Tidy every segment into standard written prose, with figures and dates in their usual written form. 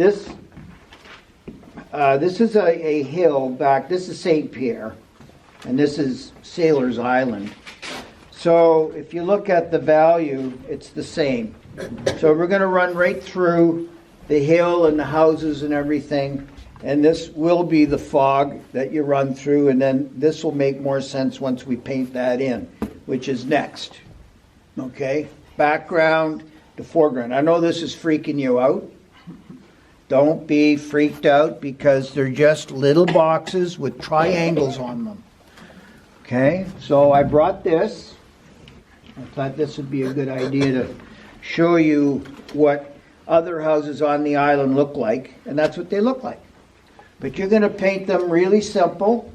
This is a hill back. This is St. Pierre, and this is Sailor's Island. So if you look at the value, it's the same. So we're going to run right through the hill and the houses and everything, and this will be the fog that you run through, and then this will make more sense once we paint that in, which is next. Okay? Background to foreground. I know this is freaking you out. Don't be freaked out because they're just little boxes with triangles on them. Okay? So I brought this. I thought this would be a good idea to show you what other houses on the island look like, and that's what they look like. But you're going to paint them really simple.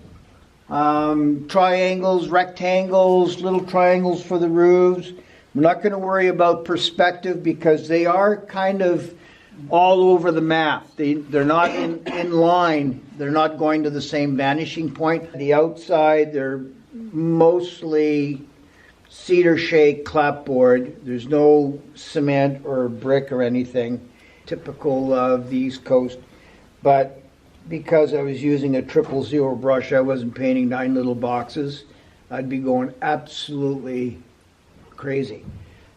Triangles, rectangles, little triangles for the roofs. I'm not going to worry about perspective because they are kind of all over the map. They're not in line. They're not going to the same vanishing point. The outside, they're mostly cedar shake clapboard. There's no cement or brick or anything typical of the East Coast. But because I was using a 000 brush, I wasn't painting 9 little boxes. I'd be going absolutely crazy.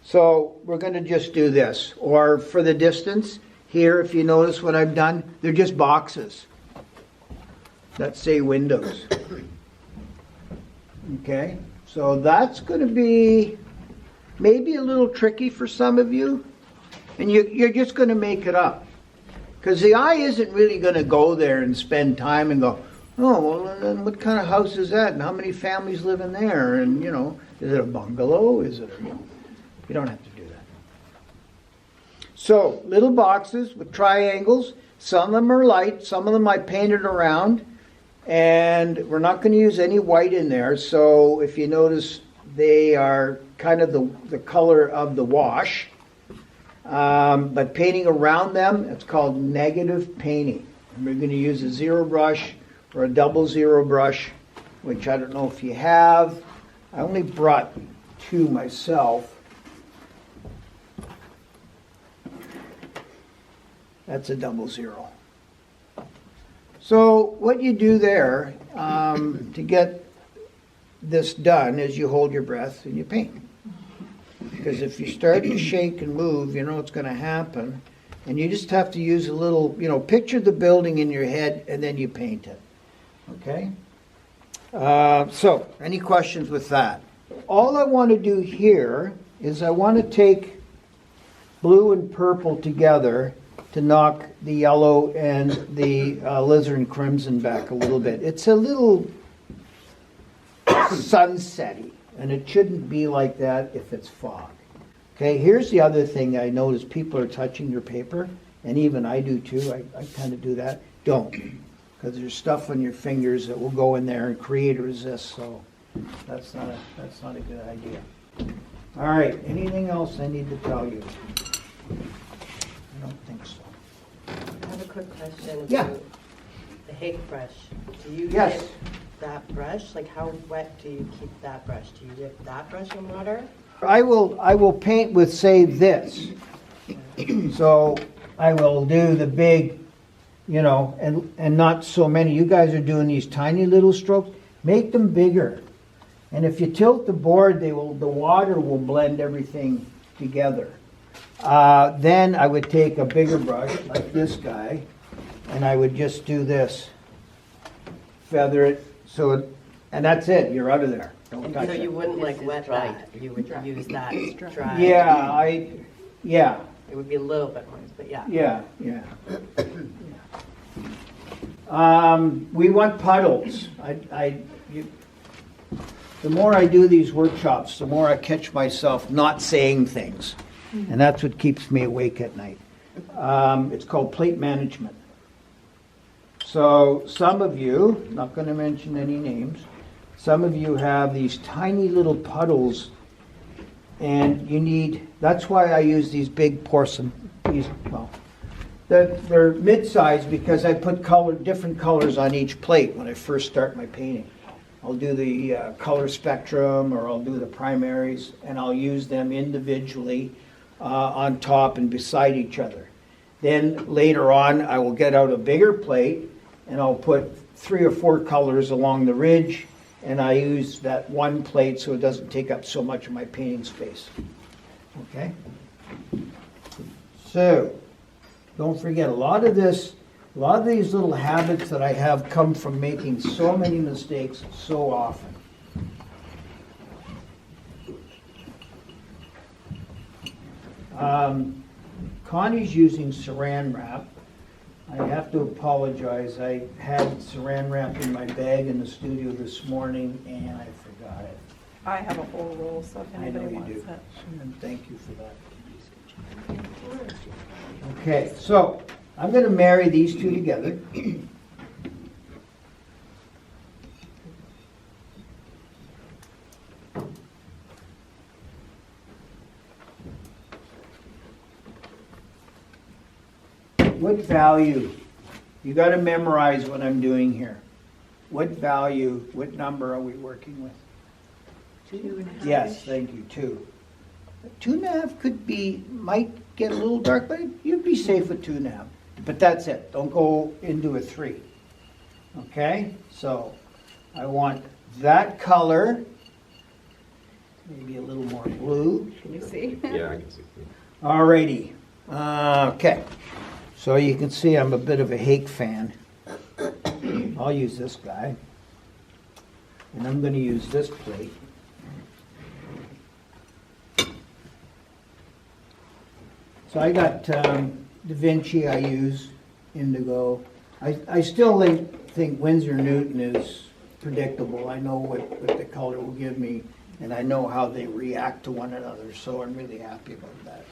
So we're going to just do this. Or for the distance, here, if you notice what I've done, they're just boxes that say windows. Okay? So that's going to be maybe a little tricky for some of you. And you're just going to make it up. Because the eye isn't really going to go there and spend time and go, oh, well, then what kind of house is that? And how many families live in there? And, you know, is it a bungalow? Is it a, you don't have to do that. So, little boxes with triangles. Some of them are light. Some of them I painted around. And we're not going to use any white in there. So, if you notice, they are kind of the color of the wash. But painting around them, it's called negative painting. And we're going to use a 0 brush or a 00 brush, which I don't know if you have. I only brought 2 myself. That's a 00. So what you do there to get this done is you hold your breath and you paint. Because if you start to shake and move, you know what's going to happen. And you just have to use a little, picture the building in your head and then you paint it. Okay? So, any questions with that? All I want to do here is I want to take blue and purple together to knock the yellow and the alizarin crimson back a little bit. It's a little sunsetty. And it shouldn't be like that if it's fog. Okay, here's the other thing I notice. People are touching your paper, and even I do too. I kind of do that. Don't, because there's stuff on your fingers that will go in there and create a resist, so that's not a good idea. All right, anything else I need to tell you? I don't think so. I have a quick question Yeah. about the Hake brush. Do you Yes. dip that brush? Like, how wet do you keep that brush? Do you dip that brush in water? I will paint with, say, this. So I will do the big, and not so many. You guys are doing these tiny little strokes. Make them bigger. And if you tilt the board, the water will blend everything together. Then I would take a bigger brush, like this guy, and I would just do this. Feather it. And that's it. You're out of there. Don't touch So it. you wouldn't like wet that. You would use that dry. Yeah. It would be a little bit moist, but yeah. Yeah. We want puddles. The more I do these workshops, the more I catch myself not saying things. And that's what keeps me awake at night. It's called plate management. So some of you, not going to mention any names, some of you have these tiny little puddles, and that's why I use these big porcelain, they're mid-sized because I put different colors on each plate when I first start my painting. I'll do the color spectrum, or I'll do the primaries, and I'll use them individually on top and beside each other. Then later on, I will get out a bigger plate and I'll put 3 or 4 colors along the ridge, and I use that one plate so it doesn't take up so much of my painting space. Okay? So, don't forget, a lot of these little habits that I have come from making so many mistakes so often. Connie's using saran wrap. I have to apologize. I had saran wrap in my bag in the studio this morning and I forgot it. I have a whole roll, so if I know anybody you wants do. it. And thank you for that. Okay, so I'm going to marry these two together. What value? You got to memorize what I'm doing here. What value, what number are we working with? 2.5. Yes, thank you, 2. 2.5 could be, might get a little dark, but you'd be safe with 2.5. But that's it. Don't go into a 3. Okay? So I want that color, maybe a little more blue. Can you see? Yeah, I can see. Alrighty. Okay. So you can see I'm a bit of a Hake fan. I'll use this guy. And I'm going to use this plate. So I got Da Vinci I use, indigo. I still think Winsor Newton is predictable. I know what the color will give me, and I know how they react to one another, so I'm really happy about that.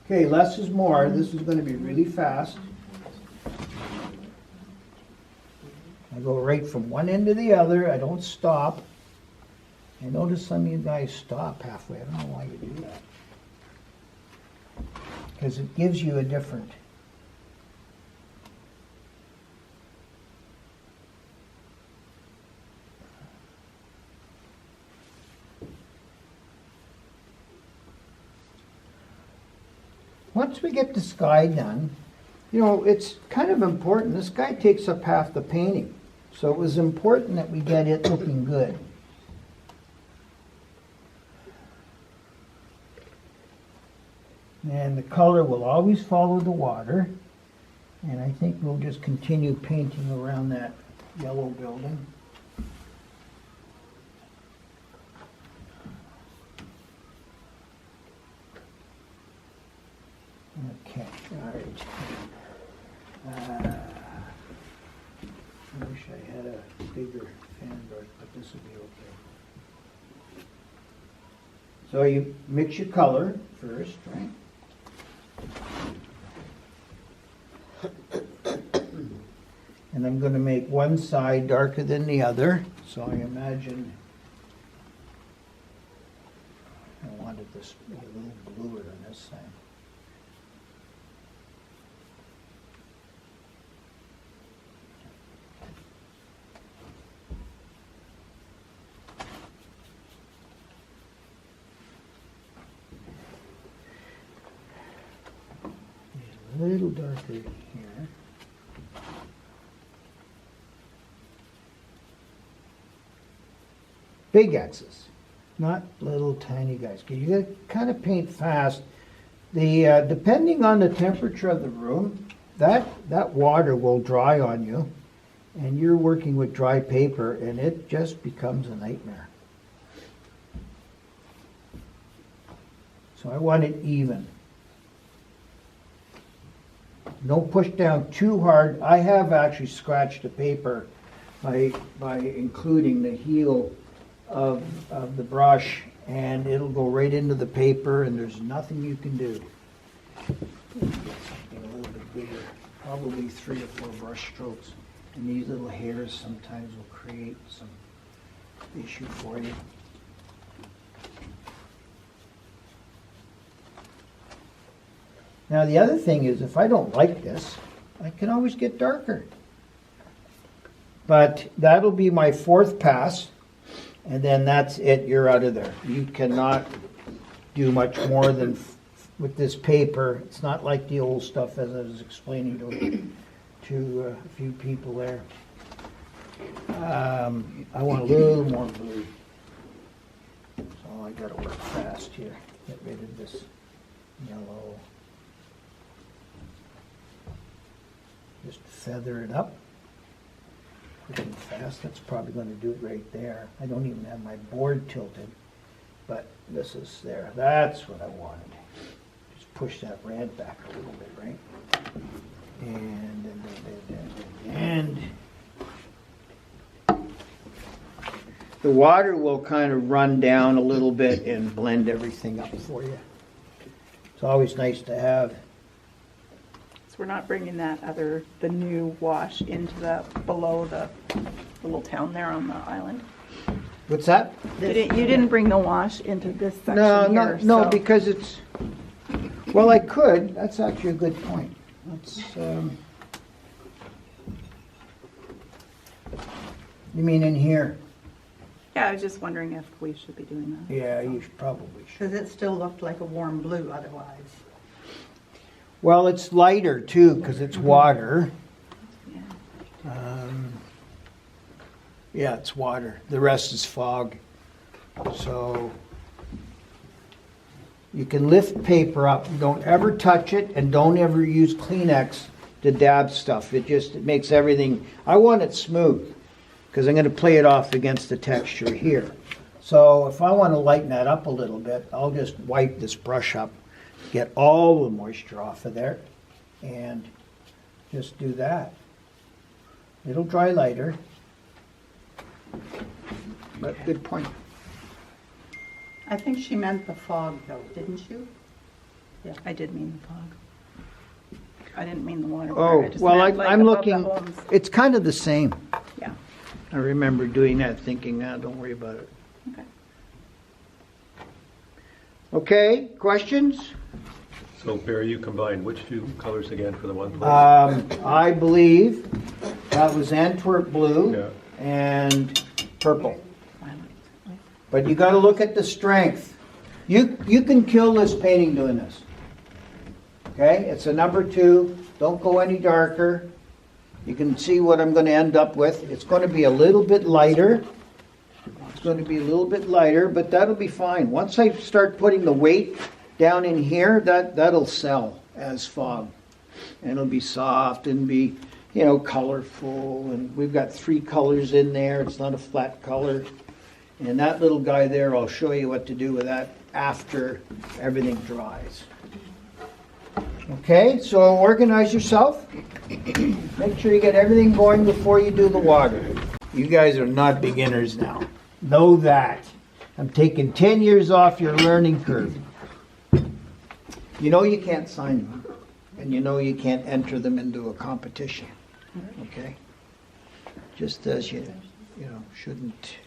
Okay, less is more. This is going to be really fast. I go right from one end to the other. I don't stop. I notice some of you guys stop halfway. I don't know why you do that. Because it gives you a different... Once we get the sky done, you know, it's kind of important. This guy takes up half the painting. So it was important that we get it looking good. And the color will always follow the water. And I think we'll just continue painting around that yellow building. Okay, all right. I wish I had a bigger fan brush, but this will be okay. So you mix your color first, right? And I'm going to make one side darker than the other. So I imagine I wanted this to be a little bluer than this side. A little darker here. Big X's, not little tiny guys. You got to kind of paint fast. The depending on the temperature of the room, that water will dry on you, and you're working with dry paper, and it just becomes a nightmare. So I want it even. Don't push down too hard. I have actually scratched the paper by including the heel of the brush, and it'll go right into the paper, and there's nothing you can do. Something a little bit bigger, probably 3 or 4 brush strokes, and these little hairs sometimes will create some issue for you. Now the other thing is, if I don't like this, I can always get darker. But that'll be my 4th pass, and then that's it, you're out of there. You cannot do much more than with this paper. It's not like the old stuff as I was explaining to a few people there. I want a little more blue. So I gotta work fast here. Get rid of this yellow. Just feather it up. Pretty fast. That's probably going to do it right there. I don't even have my board tilted, but this is there. That's what I wanted. Just push that red back a little bit, right? And the water will kind of run down a little bit and blend everything up for you. It's always nice to have. So we're not bringing the new wash into below the little town there on the island? What's that? You didn't bring the wash into this section No, here, no, so- because it's, well, I could. That's actually a good point. That's, you mean in here? Yeah, I was just wondering if we should be doing that. Yeah, you probably should. Because it still looked like a warm blue otherwise. Well, it's lighter too, because it's water. Yeah. Yeah, it's water. The rest is fog. So you can lift paper up. Don't ever touch it, and don't ever use Kleenex to dab stuff. It makes everything. I want it smooth because I'm going to play it off against the texture here. So if I want to lighten that up a little bit, I'll just wipe this brush up, get all the moisture off of there, and just do that. It'll dry lighter. But good point. I think she meant the fog though, didn't you? I did mean the fog. I didn't mean the water. Oh, I just well, meant, like, I'm above the looking, homes. it's kind of the same. Yeah, I remember doing that, thinking, don't worry about it. okay. Okay, questions? So Barry, you combined which two colors again for the one place? I believe that was Antwerp blue Yeah. and purple. But you gotta look at the strength. You can kill this painting doing this. Okay, it's a number 2. Don't go any darker. You can see what I'm gonna end up with. It's gonna be a little bit lighter. It's gonna be a little bit lighter, but that'll be fine. Once I start putting the weight down in here, that'll sell as fog. And it'll be soft and be, colorful. And we've got 3 colors in there. It's not a flat color. And that little guy there, I'll show you what to do with that after everything dries. Okay, so organize yourself. Make sure you get everything going before you do the water. You guys are not beginners now. Know that. I'm taking 10 years off your learning curve. You know you can't sign them, and you know you can't enter them into a competition. Okay? Just as you shouldn't,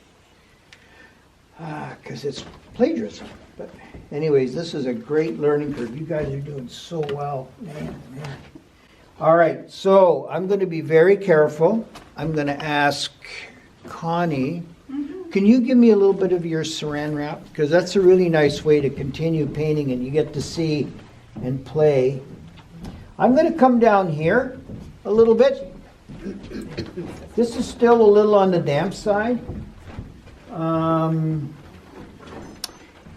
because it's plagiarism. But anyways, this is a great learning curve. You guys are doing so well. Man. All right, so I'm going to be very careful. I'm going to ask Connie, can you give me a little bit of your saran wrap? Because that's a really nice way to continue painting and you get to see and play. I'm going to come down here a little bit. This is still a little on the damp side.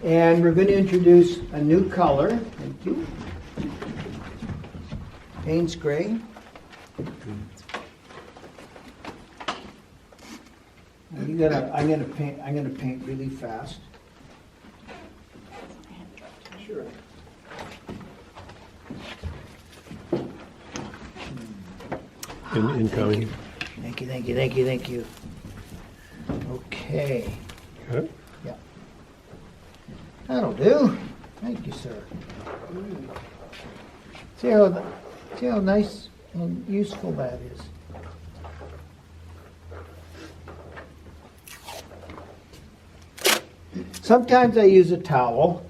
And we're going to introduce a new color. Thank you. Payne's Gray. I'm gonna paint really fast. Sure. Incoming. Thank you. Okay. Okay. Yeah. That'll do. Thank you, sir. See how nice and useful that is. Sometimes I use a towel.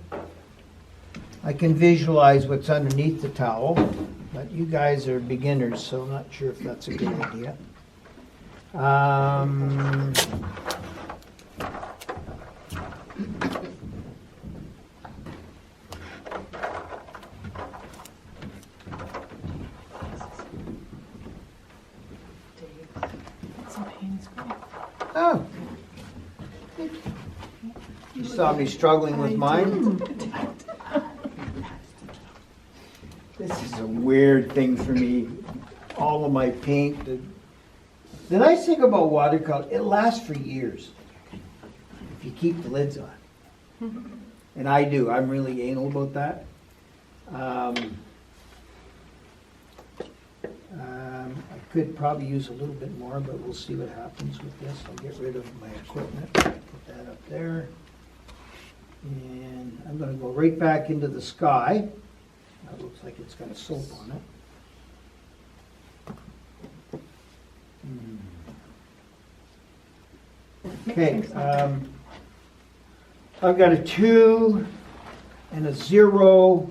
I can visualize what's underneath the towel, but you guys are beginners, so I'm not sure if that's a good idea. saw me struggling with mine. This is a weird thing for me. All of my paint. The nice thing about watercolor, it lasts for years if you keep the lids on. And I do. I'm really anal about that. I could probably use a little bit more, but we'll see what happens with this. I'll get rid of my equipment. Put that up there. And I'm going to go right back into the sky. That looks like it's got a soap on it. Okay, I've got a 2 and a 0,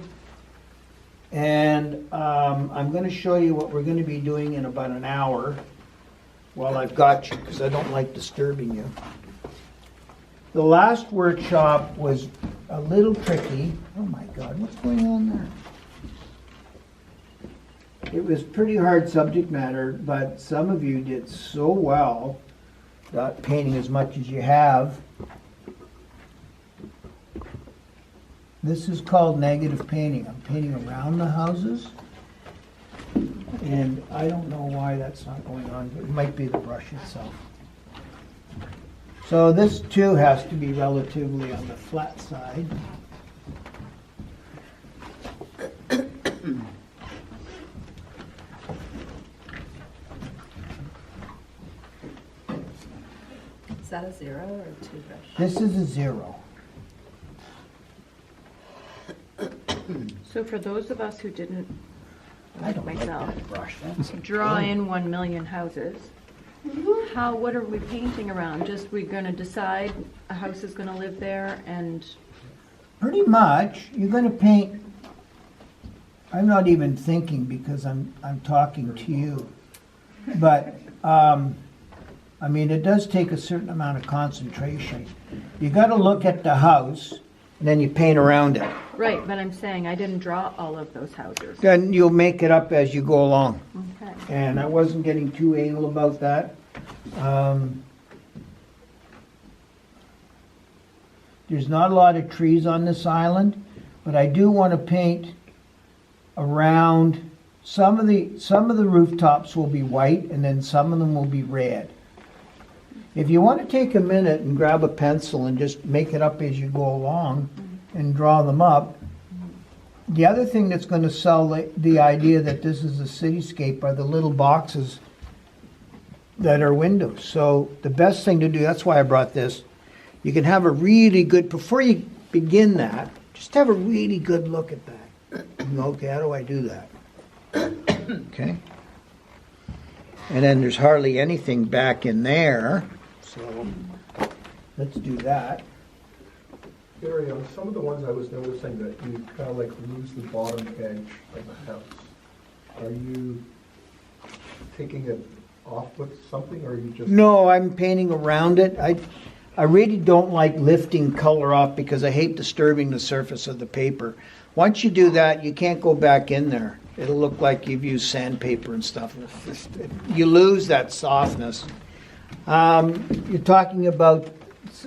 and I'm going to show you what we're going to be doing in about an hour while I've got you, because I don't like disturbing you. The last workshop was a little tricky. Oh my God, what's going on there? It was pretty hard subject matter, but some of you did so well, not painting as much as you have. This is called negative painting. I'm painting around the houses. And I don't know why that's not going on, but it might be the brush itself. So this too has to be relatively on the flat side. Is that a 0 or a 2 brush? This is a 0. So for those of us who didn't, I like don't like myself, that brush. That's draw in 1 million houses, what are we painting around? Just we're gonna decide a house is gonna live there and, pretty much, you're going to paint. I'm not even thinking because I'm talking to you. But, I mean, it does take a certain amount of concentration. You got to look at the house, and then you paint around it. right, but I'm saying I didn't draw all of those houses. Then you'll make it up as you go along. Okay. And I wasn't getting too anal about that. There's not a lot of trees on this island, but I do want to paint around. Some of the rooftops will be white, and then some of them will be red. If you want to take a minute and grab a pencil and just make it up as you go along and draw them up. The other thing that's going to sell the idea that this is a cityscape are the little boxes that are windows. So the best thing to do, that's why I brought this, you can have a really good, before you begin that, just have a really good look at that. Okay, how do I do that? Okay. And then there's hardly anything back in there. So let's do that. Barry, on some of the ones I was noticing that you kind of like lose the bottom edge of the house. Are you taking it off with something, or are you just? No, I'm painting around it. I really don't like lifting color off because I hate disturbing the surface of the paper. Once you do that, you can't go back in there. It'll look like you've used sandpaper and stuff. You lose that softness. You're talking about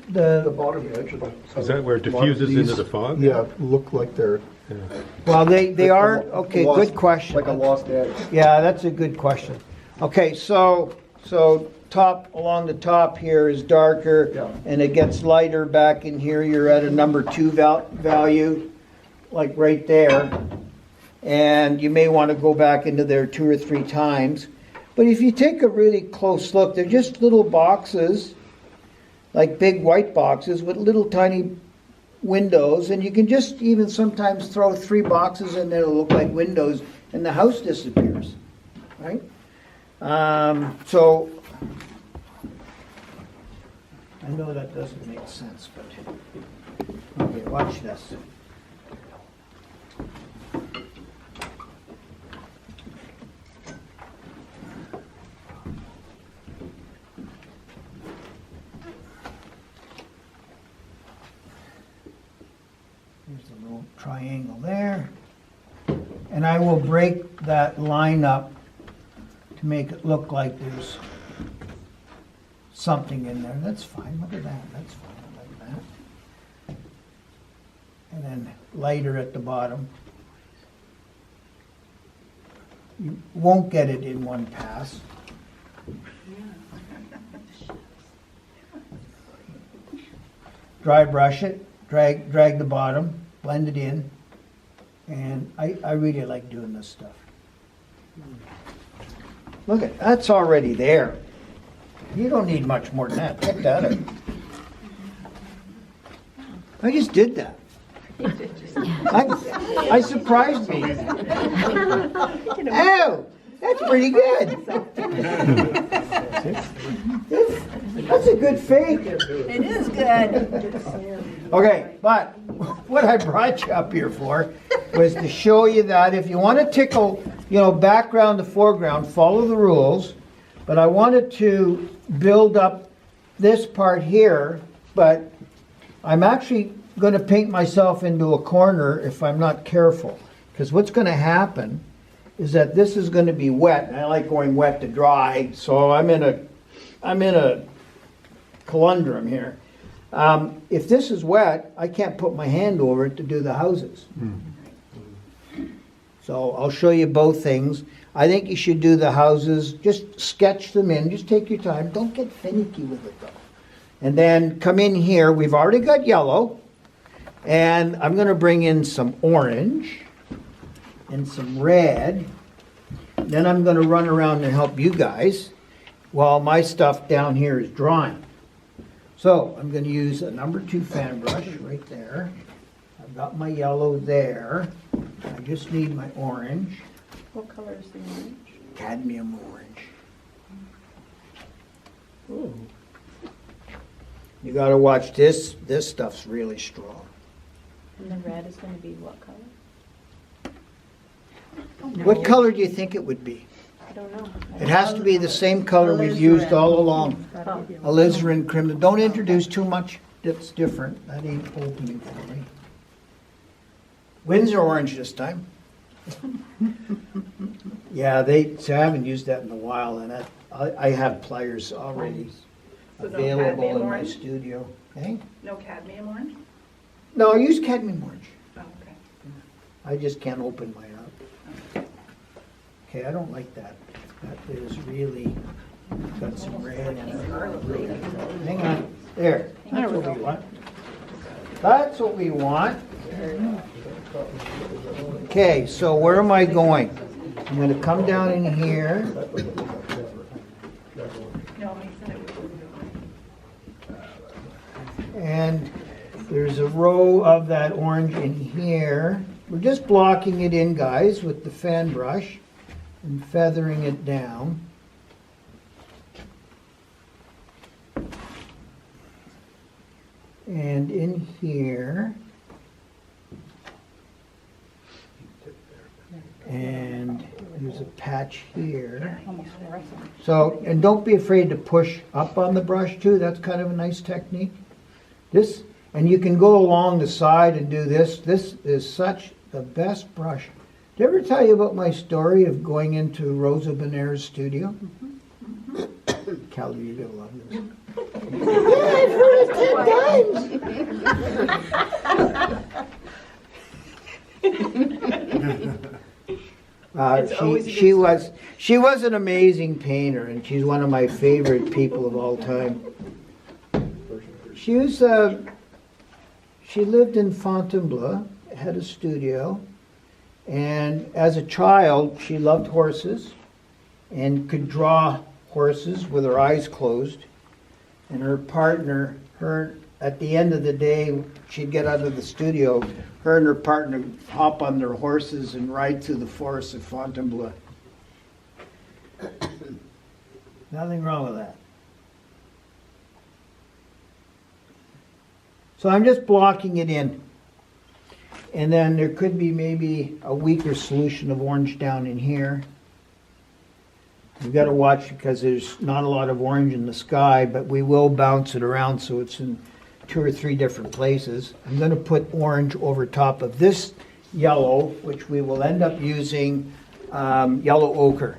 The bottom edge of the. Is that where it diffuses into the fog? Yeah, look like they're. well, they are, okay, lost- good question. Like a lost edge. Yeah, that's a good question. Okay, so top, along the top here is darker, Yeah. and it gets lighter back in here. You're at a number 2 value, like right there. And you may want to go back into there 2 or 3 times. But if you take a really close look, they're just little boxes, like big white boxes with little tiny windows, and you can just even sometimes throw 3 boxes in there that look like windows, and the house disappears, right? So I know that doesn't make sense, but okay, watch this. There's a little triangle there. And I will break that line up to make it look like there's something in there. That's fine. Look at that. That's fine. I like and then lighter at the bottom. You won't get it in one pass. Dry brush it, drag the bottom, blend it in, and I really like doing this stuff. Look at, that's already there. You don't need much more than that, check that out. I just did that. I surprised me. Oh, that's pretty good. That's a good fake. It is good. Okay, but what I brought you up here for was to show you that if you want to tickle, background to foreground, follow the rules. But I wanted to build up this part here, but I'm actually going to paint myself into a corner if I'm not careful. Because what's going to happen is that this is going to be wet, and I like going wet to dry, so I'm in a conundrum here. If this is wet, I can't put my hand over it to do the houses. So I'll show you both things. I think you should do the houses, just sketch them in, just take your time, don't get finicky with it though. And then come in here, we've already got yellow, and I'm going to bring in some orange and some red. Then I'm going to run around and help you guys while my stuff down here is drying. So I'm going to use a number 2 fan brush right there. I've got my yellow there. I just need my orange. What color is the orange? Cadmium orange. Ooh. You got to watch this. This stuff's really strong. And the red is going to be what color? What color do you think it would be? I don't know. It has to be the same color we've used all along. Alizarin crimson. Don't introduce too much that's different. That ain't opening for me. Windsor orange this time. Yeah, I haven't used that in a while, and I have pliers already So no available cadmium in my orange? studio. Okay? No cadmium orange? No, I use cadmium orange. Oh, okay. I just can't open mine up. Okay, I don't like that. That is really got some red in it. Hang on. There. That's what we want. That's what we want. Okay, so where am I going? I'm going to come down in here. No, he said it was. And there's a row of that orange in here. We're just blocking it in, guys, with the fan brush and feathering it down. And in here, and there's a patch here. So, and don't be afraid to push up on the brush too. That's kind of a nice technique. This, and you can go along the side and do this. This is such the best brush. Did I ever tell you about my story of going into Rosa Bonaire's studio? Callie, you're going to love this. Yeah, I've heard it 10 times. She was an amazing painter, and she's one of my favorite people of all time. She lived in Fontainebleau, had a studio, and as a child she loved horses and could draw horses with her eyes closed. And her partner, at the end of the day, she'd get out of the studio, her and her partner would hop on their horses and ride through the forest of Fontainebleau. Nothing wrong with that. So I'm just blocking it in. And then there could be maybe a weaker solution of orange down in here. You've got to watch because there's not a lot of orange in the sky, but we will bounce it around so it's in 2 or 3 different places. I'm going to put orange over top of this yellow, which we will end up using yellow ochre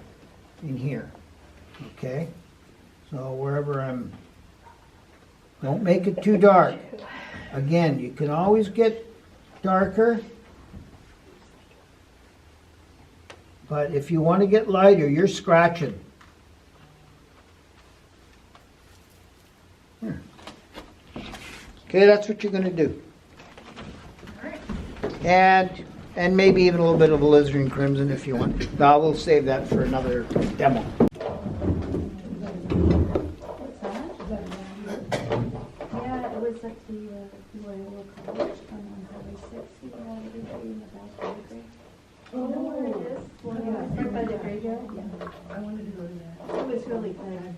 in here. Okay? So wherever don't make it too dark. Again, you can always get darker. But if you want to get lighter, you're scratching. Here. Okay, that's what you're going to do. And maybe even a little bit of alizarin crimson if you want. No, we'll save that for another demo. Yeah, it was at the Royal College on Highway 6. You can have everybody in the back of the grade. You know where it is? Right by the graveyard? Yeah. I wanted to go to that. It was really good.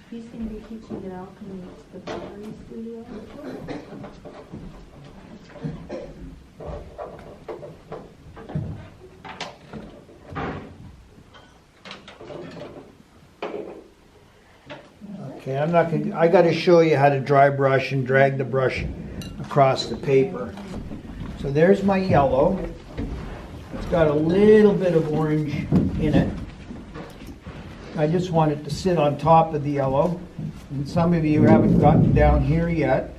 He's going to be teaching at alchemy at the pottery studio. Okay, I'm not gonna, I gotta show you how to dry brush and drag the brush across the paper. So there's my yellow. It's got a little bit of orange in it. I just want it to sit on top of the yellow. And some of you haven't gotten down here yet.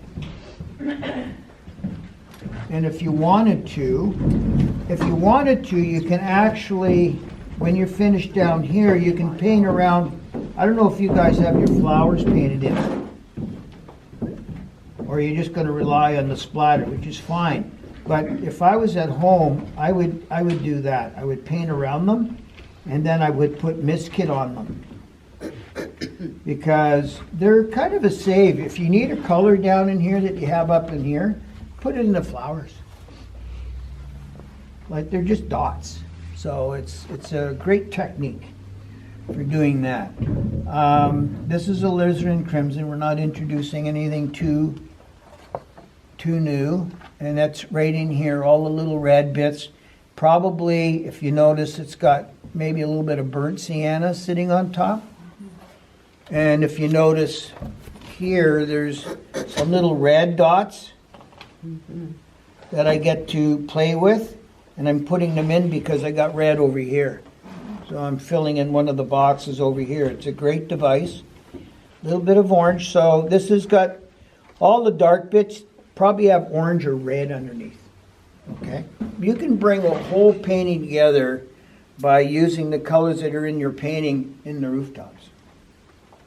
And if you wanted to, you can actually, when you're finished down here, you can paint around. I don't know if you guys have your flowers painted in it, or you're just going to rely on the splatter, which is fine. But if I was at home, I would do that. I would paint around them, and then I would put mist kit on them, because they're kind of a save. If you need a color down in here that you have up in here, put it in the flowers. Like they're just dots. So it's a great technique for doing that. This is alizarin crimson. We're not introducing anything too new, and that's right in here. All the little red bits. Probably, if you notice, it's got maybe a little bit of burnt sienna sitting on top. And if you notice here, there's some little red dots that I get to play with, and I'm putting them in because I got red over here. So I'm filling in one of the boxes over here. It's a great device. A little bit of orange. So this has got all the dark bits probably have orange or red underneath. Okay? You can bring a whole painting together by using the colors that are in your painting in the rooftops.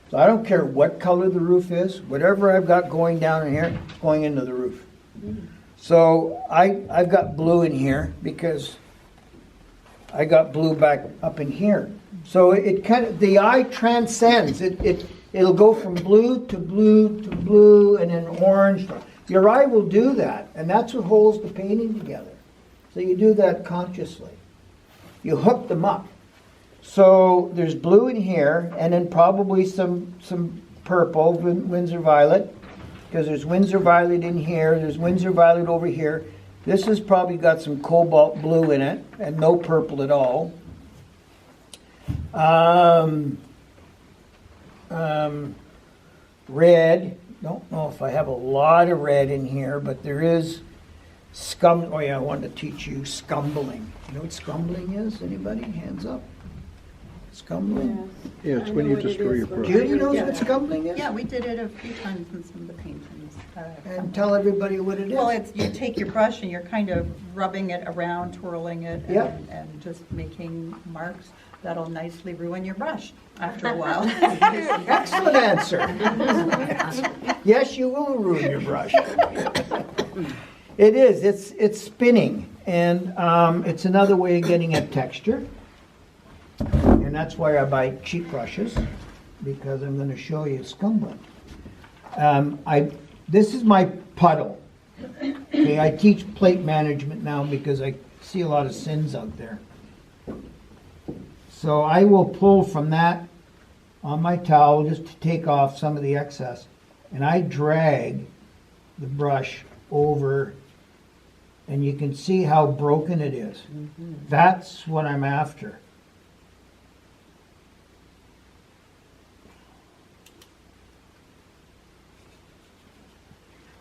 So I don't care what color the roof is. Whatever I've got going down in here, it's going into the roof. So I've got blue in here because I got blue back up in here. So it kind of, the eye transcends. It'll go from blue to blue to blue and then orange. Your eye will do that, and that's what holds the painting together. So you do that consciously. You hook them up. So there's blue in here, and then probably some purple, Windsor violet, because there's Windsor violet in here, there's Windsor violet over here. This has probably got some cobalt blue in it, and no purple at all. Red, don't know if I have a lot of red in here, but there is scum. Oh yeah, I wanted to teach you scumbling. You know what scumbling is? Anybody? Hands up. Scumbling? Yeah, it's when you destroy your brush. Judy knows what scumbling is? Yeah, we did it a few times in some of the paintings. And tell everybody what it is. Well, it's, you take your brush and you're kind of rubbing it around, twirling it, Yep. and just making marks. That'll nicely ruin your brush after a while. Excellent answer. Yes, you will ruin your brush. It is. It's spinning, and it's another way of getting at texture. And that's why I buy cheap brushes, because I'm going to show you scumbling. This is my puddle. Okay, I teach plate management now because I see a lot of sins out there. So I will pull from that on my towel just to take off some of the excess. And I drag the brush over, and you can see how broken it is. That's what I'm after.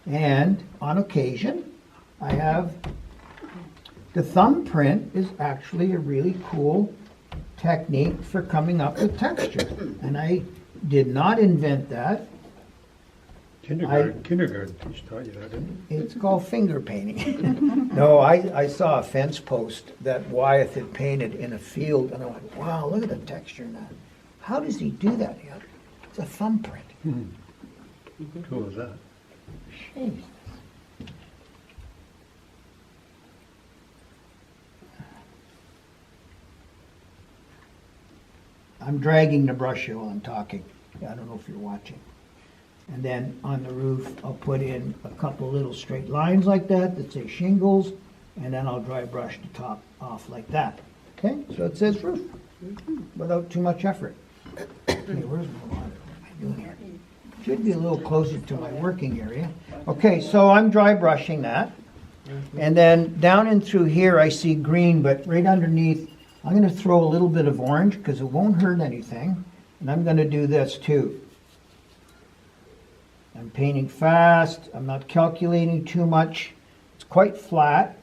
And on occasion, I have the thumbprint is actually a really cool technique for coming up with texture. And I did not invent that. Kindergarten teacher taught you that, didn't It's called finger painting. No, I saw a fence post that Wyeth had painted in a field, and I went, wow, look at the texture in that. How does he do that? It's a thumbprint. he? Cool as that. Jeez. I'm dragging the brush here while I'm talking. I don't know if you're watching. And then on the roof, I'll put in a couple little straight lines like that say shingles, and then I'll dry brush the top off like that. Okay, so it says roof, without too much effort. Okay, where's my water? What am I doing here? Should be a little closer to my working area. Okay, so I'm dry brushing that. And then down in through here, I see green, but right underneath, I'm gonna throw a little bit of orange because it won't hurt anything. And I'm gonna do this too. I'm painting fast, I'm not calculating too much. It's quite flat.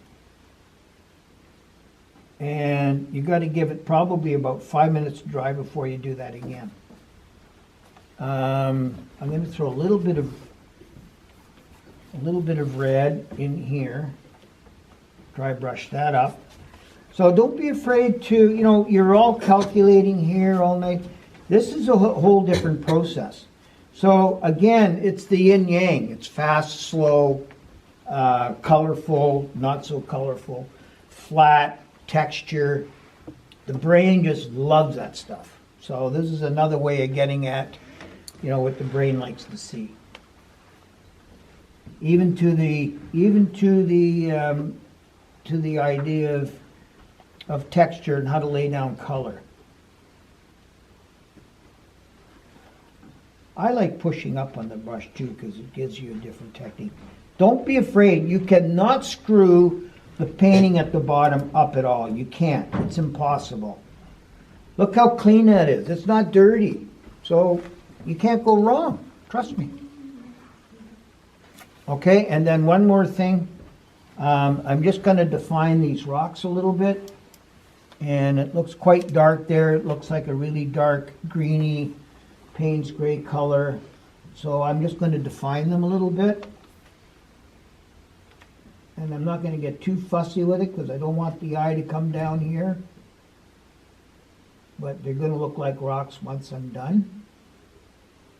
And you gotta give it probably about 5 minutes to dry before you do that again. I'm gonna throw a little bit of red in here. Dry brush that up. So don't be afraid to, you're all calculating here all night. This is a whole different process. So again, it's the yin yang. It's fast, slow, colorful, not so colorful, flat, texture. The brain just loves that stuff. So this is another way of getting at, what the brain likes to see. Even to the idea of texture and how to lay down color. I like pushing up on the brush too because it gives you a different technique. Don't be afraid. You cannot screw the painting at the bottom up at all. You can't. It's impossible. Look how clean that is. It's not dirty. So you can't go wrong. Trust me. Okay, and then one more thing. I'm just going to define these rocks a little bit. And it looks quite dark there. It looks like a really dark, greeny, Payne's gray color. So I'm just going to define them a little bit. And I'm not going to get too fussy with it because I don't want the eye to come down here. But they're going to look like rocks once I'm done.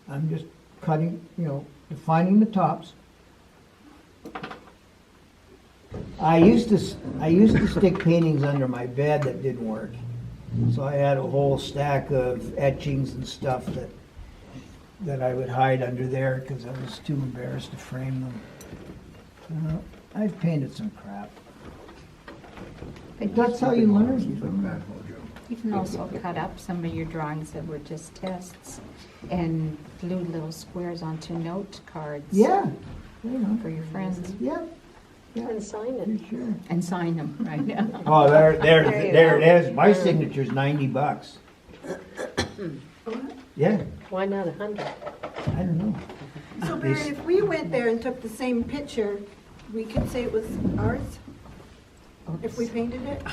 I'm just cutting, defining the tops. I used to stick paintings under my bed that didn't work. So I had a whole stack of etchings and stuff that I would hide under there because I was too embarrassed to frame them. I've painted some crap. But That's how you learn. you can also cut up some of your drawings that were just tests and glue little squares onto note cards Yeah. for your friends Yeah. And sign it. Sure. and sign them right now. Oh, there There you it is. My signature's $90. Yeah, Why not 100? I don't know. So Barry, if we went there and took the same picture, we could say it was ours? If we painted it?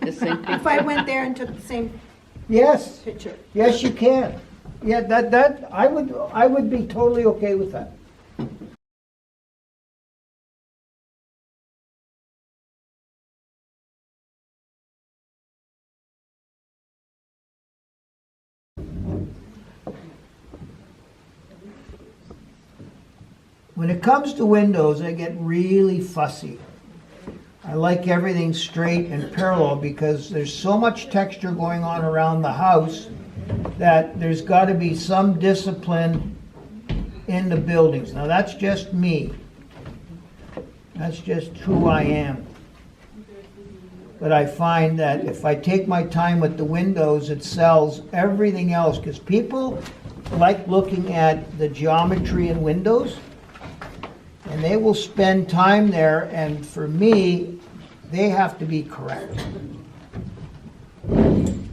If I went there and took the same Yes, picture? yes, you can. Yeah, that I would be totally okay with that. When it comes to windows, I get really fussy. I like everything straight and parallel because there's so much texture going on around the house that there's got to be some discipline in the buildings. Now that's just me. That's just who I am. But I find that if I take my time with the windows, it sells everything else because people like looking at the geometry in windows. And they will spend time there, and for me, they have to be correct. And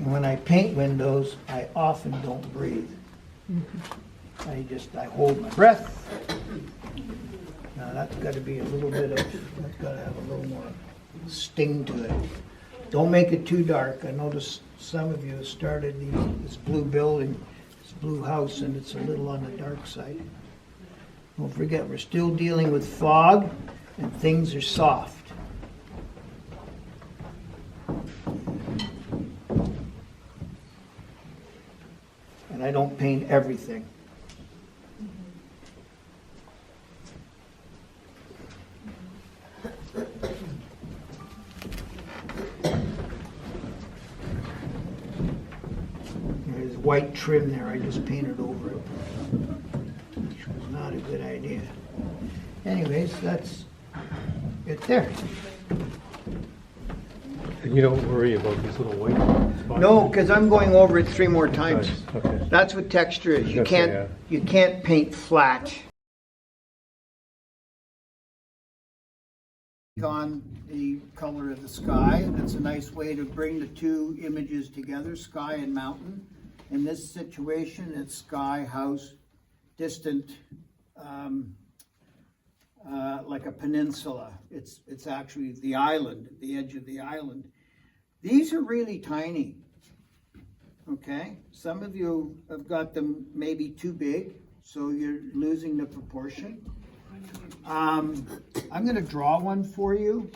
when I paint windows, I often don't breathe. I hold my breath. Now that's got to be a little bit of, that's got to have a little more sting to it. Don't make it too dark. I noticed some of you have started this blue building, this blue house, and it's a little on the dark side. Don't forget, we're still dealing with fog, and things are soft. And I don't paint everything. There's white trim there, I just painted over it, which was not a good idea. Anyways, that's it there. And you don't worry about these little white spots? No, because I'm going over it 3 more times. Nice, okay. That's what texture is. You Okay, can't, yeah. you can't paint flat. On the color of the sky. That's a nice way to bring the two images together, sky and mountain. In this situation, it's sky, house, distant, like a peninsula. It's actually the island, the edge of the island. These are really tiny. Okay, some of you have got them maybe too big, so you're losing the proportion. I'm going to draw one for you.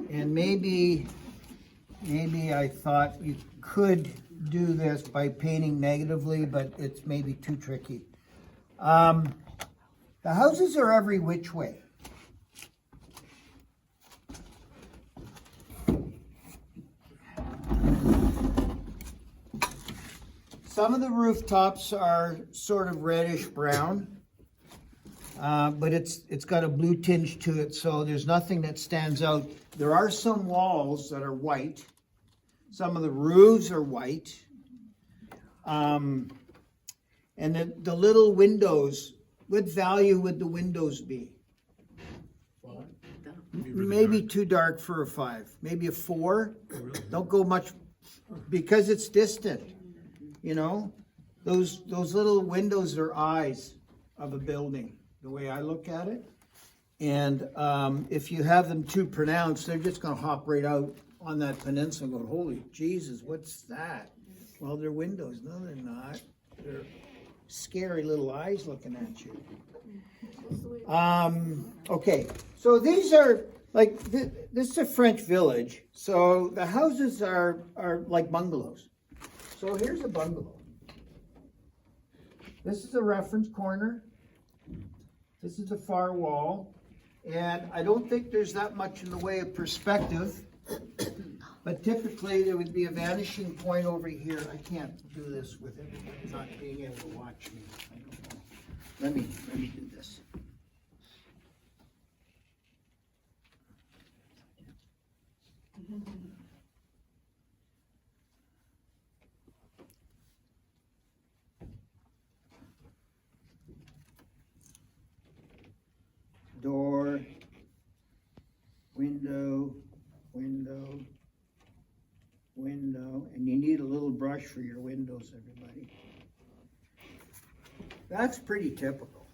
And maybe I thought you could do this by painting negatively, but it's maybe too tricky. The houses are every which way. Some of the rooftops are sort of reddish brown, but it's got a blue tinge to it, so there's nothing that stands out. There are some walls that are white. Some of the roofs are white. And the little windows, what value would the windows be? Maybe too dark for a 5, maybe a 4. Don't go much, because it's distant. You know, those little windows are eyes of a building, the way I look at it. And if you have them too pronounced, they're just going to hop right out on that peninsula and go, holy Jesus, what's that? Well, they're windows. No, they're not. They're scary little eyes looking at you. Okay, so these are like, this is a French village. So the houses are like bungalows. So here's a bungalow. This is a reference corner. This is a far wall. And I don't think there's that much in the way of perspective. But typically there would be a vanishing point over here. I can't do this with everybody not being able to watch me. I don't know. Let me do this. Door, window, window, window, and you need a little brush for your windows, everybody. That's pretty typical.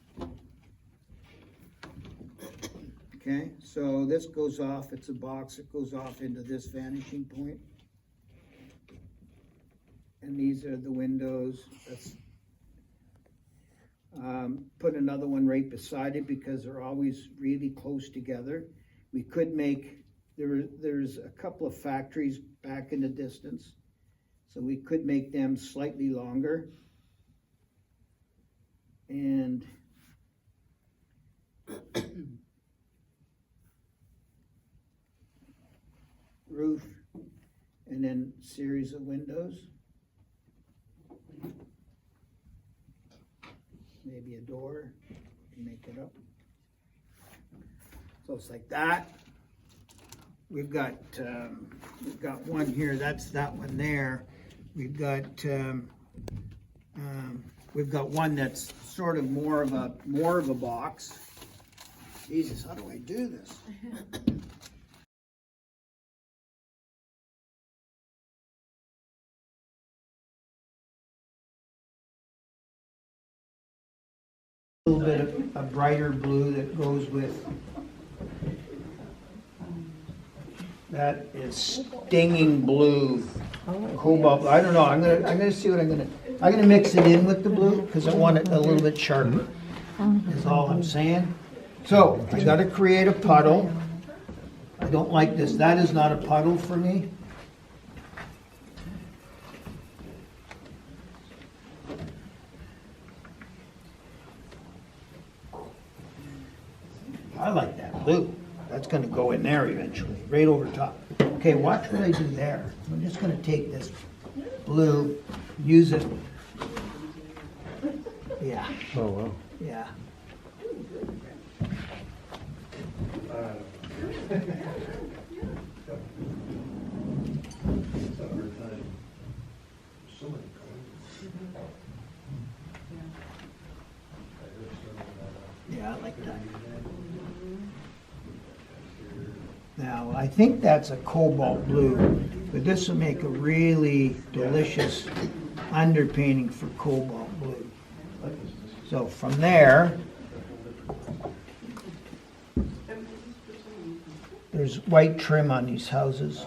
Okay, so this goes off, it's a box, it goes off into this vanishing point. And these are the windows. That's put another one right beside it because they're always really close together. We could make, there's a couple of factories back in the distance, so we could make them slightly longer. And roof, and then series of windows. Maybe a door, and make it up. So it's like that. We've got one here. That's that one there. We've got one that's sort of more of a box. Jesus, how do I do this? A little bit of a brighter blue that goes with. That is stinging blue, cobalt. I don't know. I'm gonna see what I'm gonna mix it in with the blue because I want it a little bit sharper. Is all I'm saying. So I got to create a puddle. I don't like this. That is not a puddle for me. I like that blue. That's going to go in there eventually, right over top. Okay, watch what I do there. I'm just going to take this blue, use it. Yeah, Oh, wow. yeah. Yeah, I like that. Now, I think that's a cobalt blue, but this will make a really delicious underpainting for cobalt blue. So from there, there's white trim on these houses.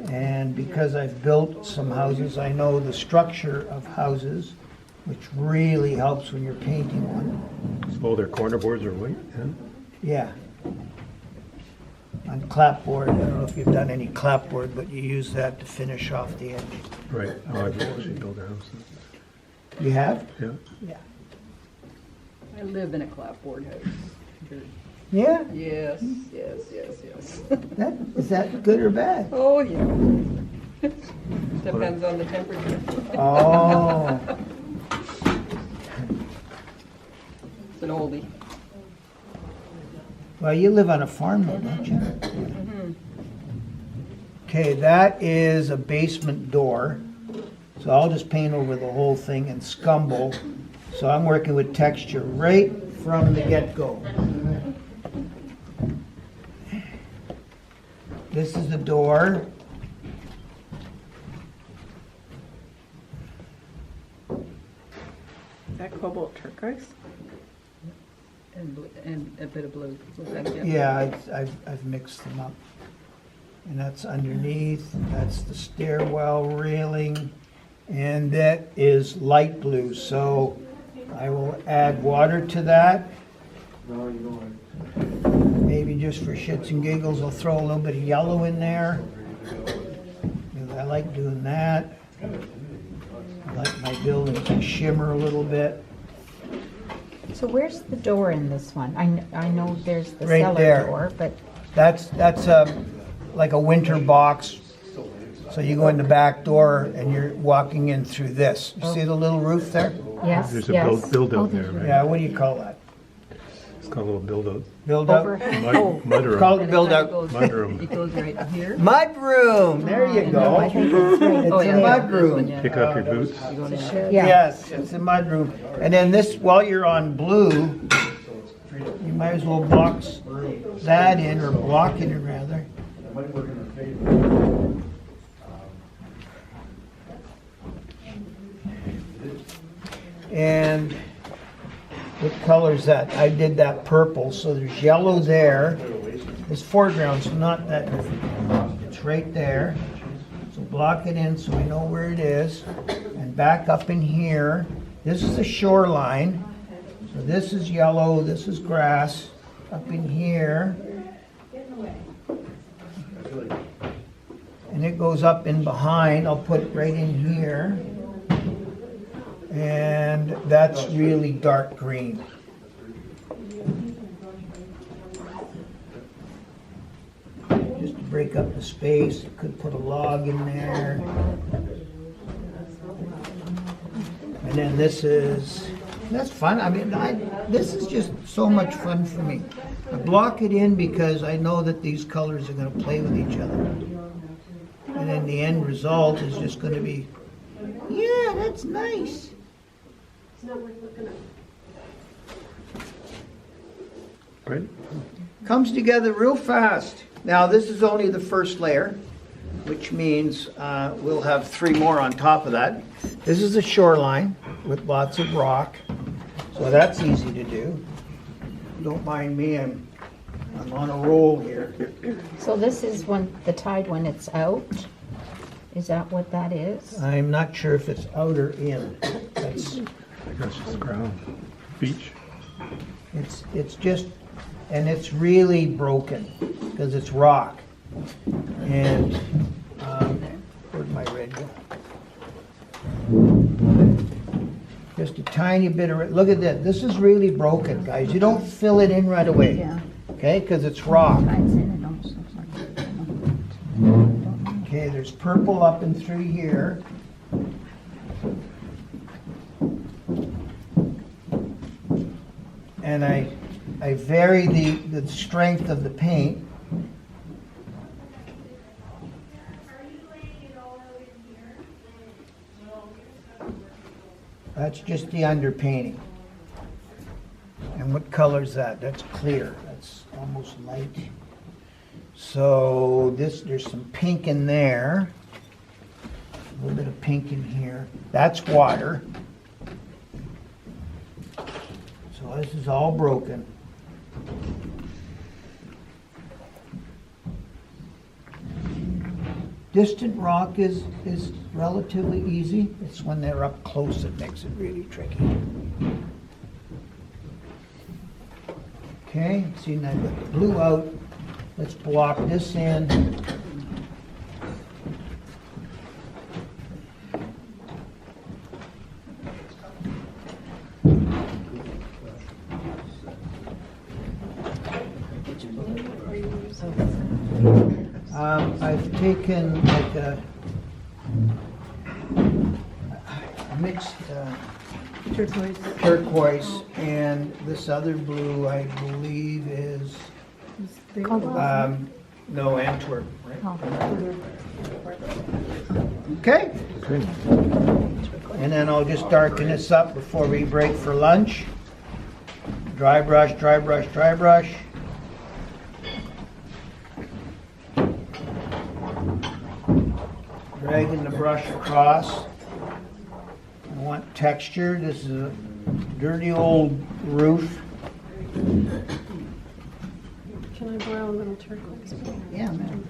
And because I've built some houses, I know the structure of houses, which really helps when you're painting one. Oh, their corner boards are white, yeah? Yeah. On clapboard, I don't know if you've done any clapboard, but you use that to finish off the edge. Right. Oh, I've actually built a house. You have? Yeah. Yeah. I live in a clapboard house. Yeah? Yes. Is that good or bad? Oh, yeah. Depends on the temperature. Oh. It's an oldie. Well, you live on a farm though, don't you? Okay, that is a basement door. So I'll just paint over the whole thing and scumble. So I'm working with texture right from the get-go. This is the door. Is that cobalt turquoise? And a bit of blue. Yeah, I've mixed them up. And that's underneath, that's the stairwell railing, and that is light blue. So I will add water to that. Maybe just for shits and giggles, I'll throw a little bit of yellow in there. I like doing that. I like my building to shimmer a little bit. So where's the door in this one? I know there's the Right cellar there. door, but That's like a winter box. So you go in the back door and you're walking in through this. You see the little roof there? yes, There's a yes. build-out there, right? Yeah, what do you call that? It's called a little build-out. Build Over. out? Mud Call room. it build out. Mudroom. It goes right here. Mud room, there you go. I think it's right It's a there. mud room. Kick off your boots. Yeah. Yes, it's a mud room. And then this, while you're on blue, you might as well box that in, or block it in rather. And what color is that? I did that purple, so there's yellow there. It's foreground, so not that different. It's right there. So block it in so we know where it is. And back up in here. This is the shoreline. So this is yellow, this is grass. Up in here. And it goes up in behind. I'll put it right in here. And that's really dark green. Just to break up the space, could put a log in there. And then this is, that's fun. I mean, this is just so much fun for me. I block it in because I know that these colors are going to play with each other. And then the end result is just going to be, yeah, that's nice. Right? Comes together real fast. Now, this is only the first layer, which means we'll have 3 more on top of that. This is the shoreline with lots of rock. So that's easy to do. Don't mind me, I'm on a roll here. So this is when, the tide when it's out? Is that what that is? I'm not sure if it's out or in. That's, I guess it's ground. Beach. it's just, and it's really broken because it's rock. And, where'd my red go? Just a tiny bit of, look at that. This is really broken, guys. You don't fill it in right away. Yeah. Okay, because it's rock. Tide's in it almost looks like. Okay, there's purple up and through here. And I vary the strength of the paint. That's just the underpainting. And what color is that? That's clear. That's almost light. So there's some pink in there. A little bit of pink in here. That's water. So this is all broken. Distant rock is relatively easy. It's when they're up close that makes it really tricky. Okay, see now I've got the blue out. Let's block this in. I've taken like a mixed turquoise and this other blue I believe is no, Antwerp, right? Okay. And then I'll just darken this up before we break for lunch. Dry brush, dry brush, dry brush. Dragging the brush across. I want texture. This is a dirty old roof. Can I borrow a little turquoise? Yeah, man.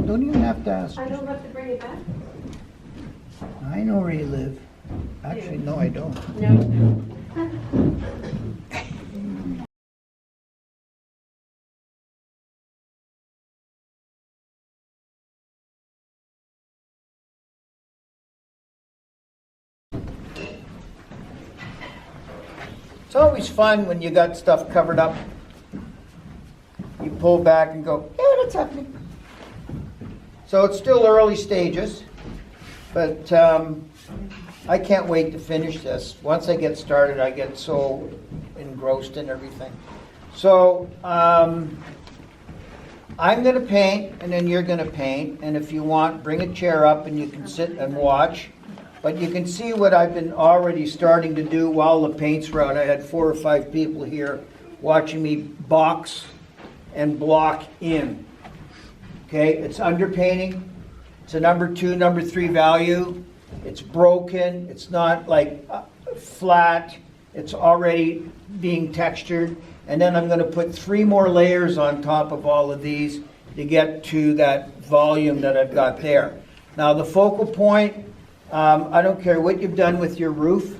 Don't even have to ask. I don't have to bring it back? I know where you live. Actually, no, I don't. No. It's always fun when you got stuff covered up. You pull back and go, yeah, that's happening. So it's still early stages, but I can't wait to finish this. Once I get started, I get so engrossed in everything. So I'm going to paint, and then you're going to paint. And if you want, bring a chair up and you can sit and watch. But you can see what I've been already starting to do while the paint's around. I had 4 or 5 people here watching me box and block in. Okay, it's underpainting. It's a number 2, number 3 value. It's broken. It's not like flat. It's already being textured. And then I'm going to put 3 more layers on top of all of these to get to that volume that I've got there. Now the focal point, I don't care what you've done with your roof,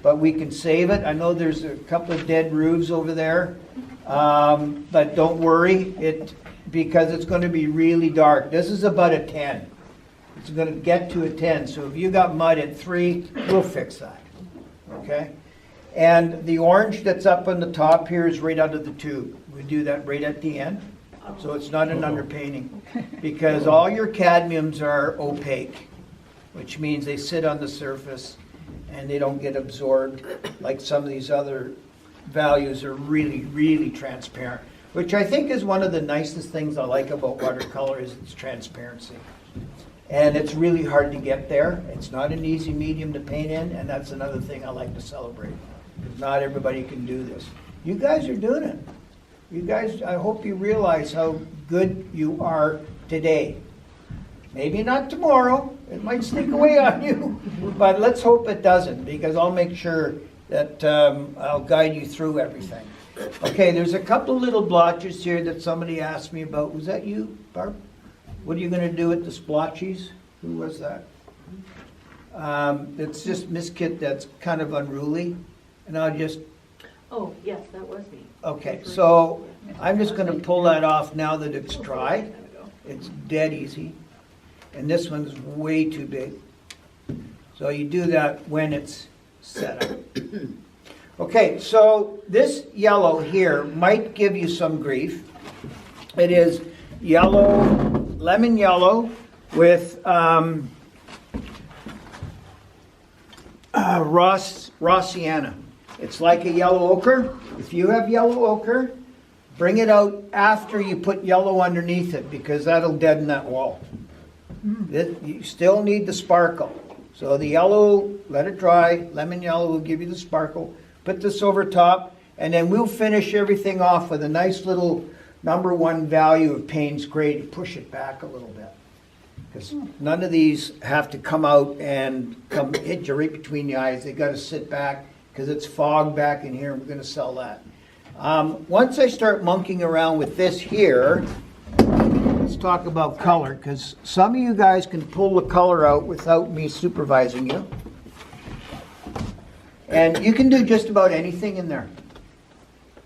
but we can save it. I know there's a couple of dead roofs over there, but don't worry, because it's going to be really dark. This is about a 10. It's going to get to a 10. So if you got mud at 3, we'll fix that. Okay? And the orange that's up on the top here is right out of the tube. We do that right at the end. So it's not an underpainting, because all your cadmiums are opaque, which means they sit on the surface and they don't get absorbed like some of these other values are really, really transparent, which I think is one of the nicest things I like about watercolor is its transparency. And it's really hard to get there. It's not an easy medium to paint in, and that's another thing I like to celebrate. Not everybody can do this. You guys are doing it. You guys, I hope you realize how good you are today. Maybe not tomorrow. It might sneak away on you. But let's hope it doesn't, because I'll make sure that I'll guide you through everything. Okay, there's a couple little blotches here that somebody asked me about. Was that you, Barb? What are you going to do with the splotches? Who was that? It's just Miss Kit that's kind of unruly, and I'll just... Oh, yes, that was me. Okay, so I'm just going to pull that off now that it's dry. It's dead easy. And this one's way too big. So you do that when it's set up. Okay, so this yellow here might give you some grief. It is yellow, lemon yellow with Rossiana. It's like a yellow ochre. If you have yellow ochre, bring it out after you put yellow underneath it, because that'll deaden that wall. You still need the sparkle. So the yellow, let it dry. Lemon yellow will give you the sparkle. Put this over top, and then we'll finish everything off with a nice little #1 value of Payne's Gray to push it back a little bit. Because none of these have to come out and come hit you right between the eyes. They got to sit back because it's fog back in here, and we're going to sell that. Once I start monkeying around with this here, let's talk about color, because some of you guys can pull the color out without me supervising you. And you can do just about anything in there.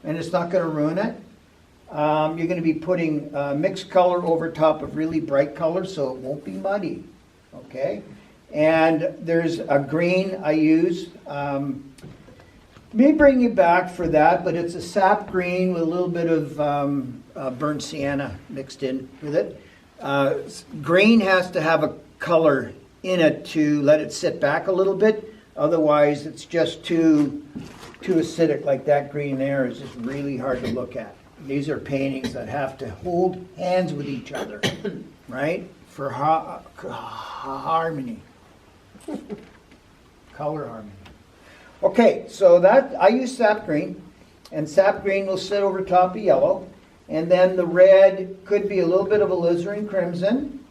And it's not going to ruin it. You're going to be putting mixed color over top of really bright color, so it won't be muddy. Okay? And there's a green I use. May bring you back for that, but it's a sap green with a little bit of burnt sienna mixed in with it. Green has to have a color in it to let it sit back a little bit. Otherwise, it's just too acidic. Like that green there is just really hard to look at. These are paintings that have to hold hands with each other, right? For harmony, color harmony. Okay, so that I use sap green, and sap green will sit over top of yellow, and then the red could be a little bit of alizarin crimson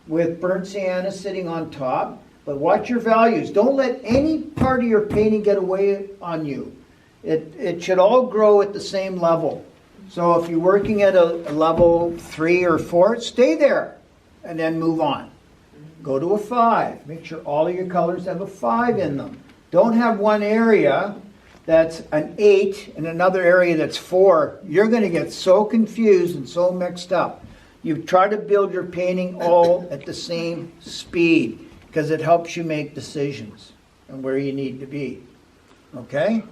with burnt sienna sitting on top. But watch your values. Don't let any part of your painting get away on you. It should all grow at the same level. So if you're working at a level 3 or 4, stay there and then move on. Go to a 5. Make sure all of your colors have a 5 in them. Don't have one area that's an 8 and another area that's 4. You're going to get so confused and so mixed up. You try to build your painting all at the same speed, because it helps you make decisions and where you need to be. Okay?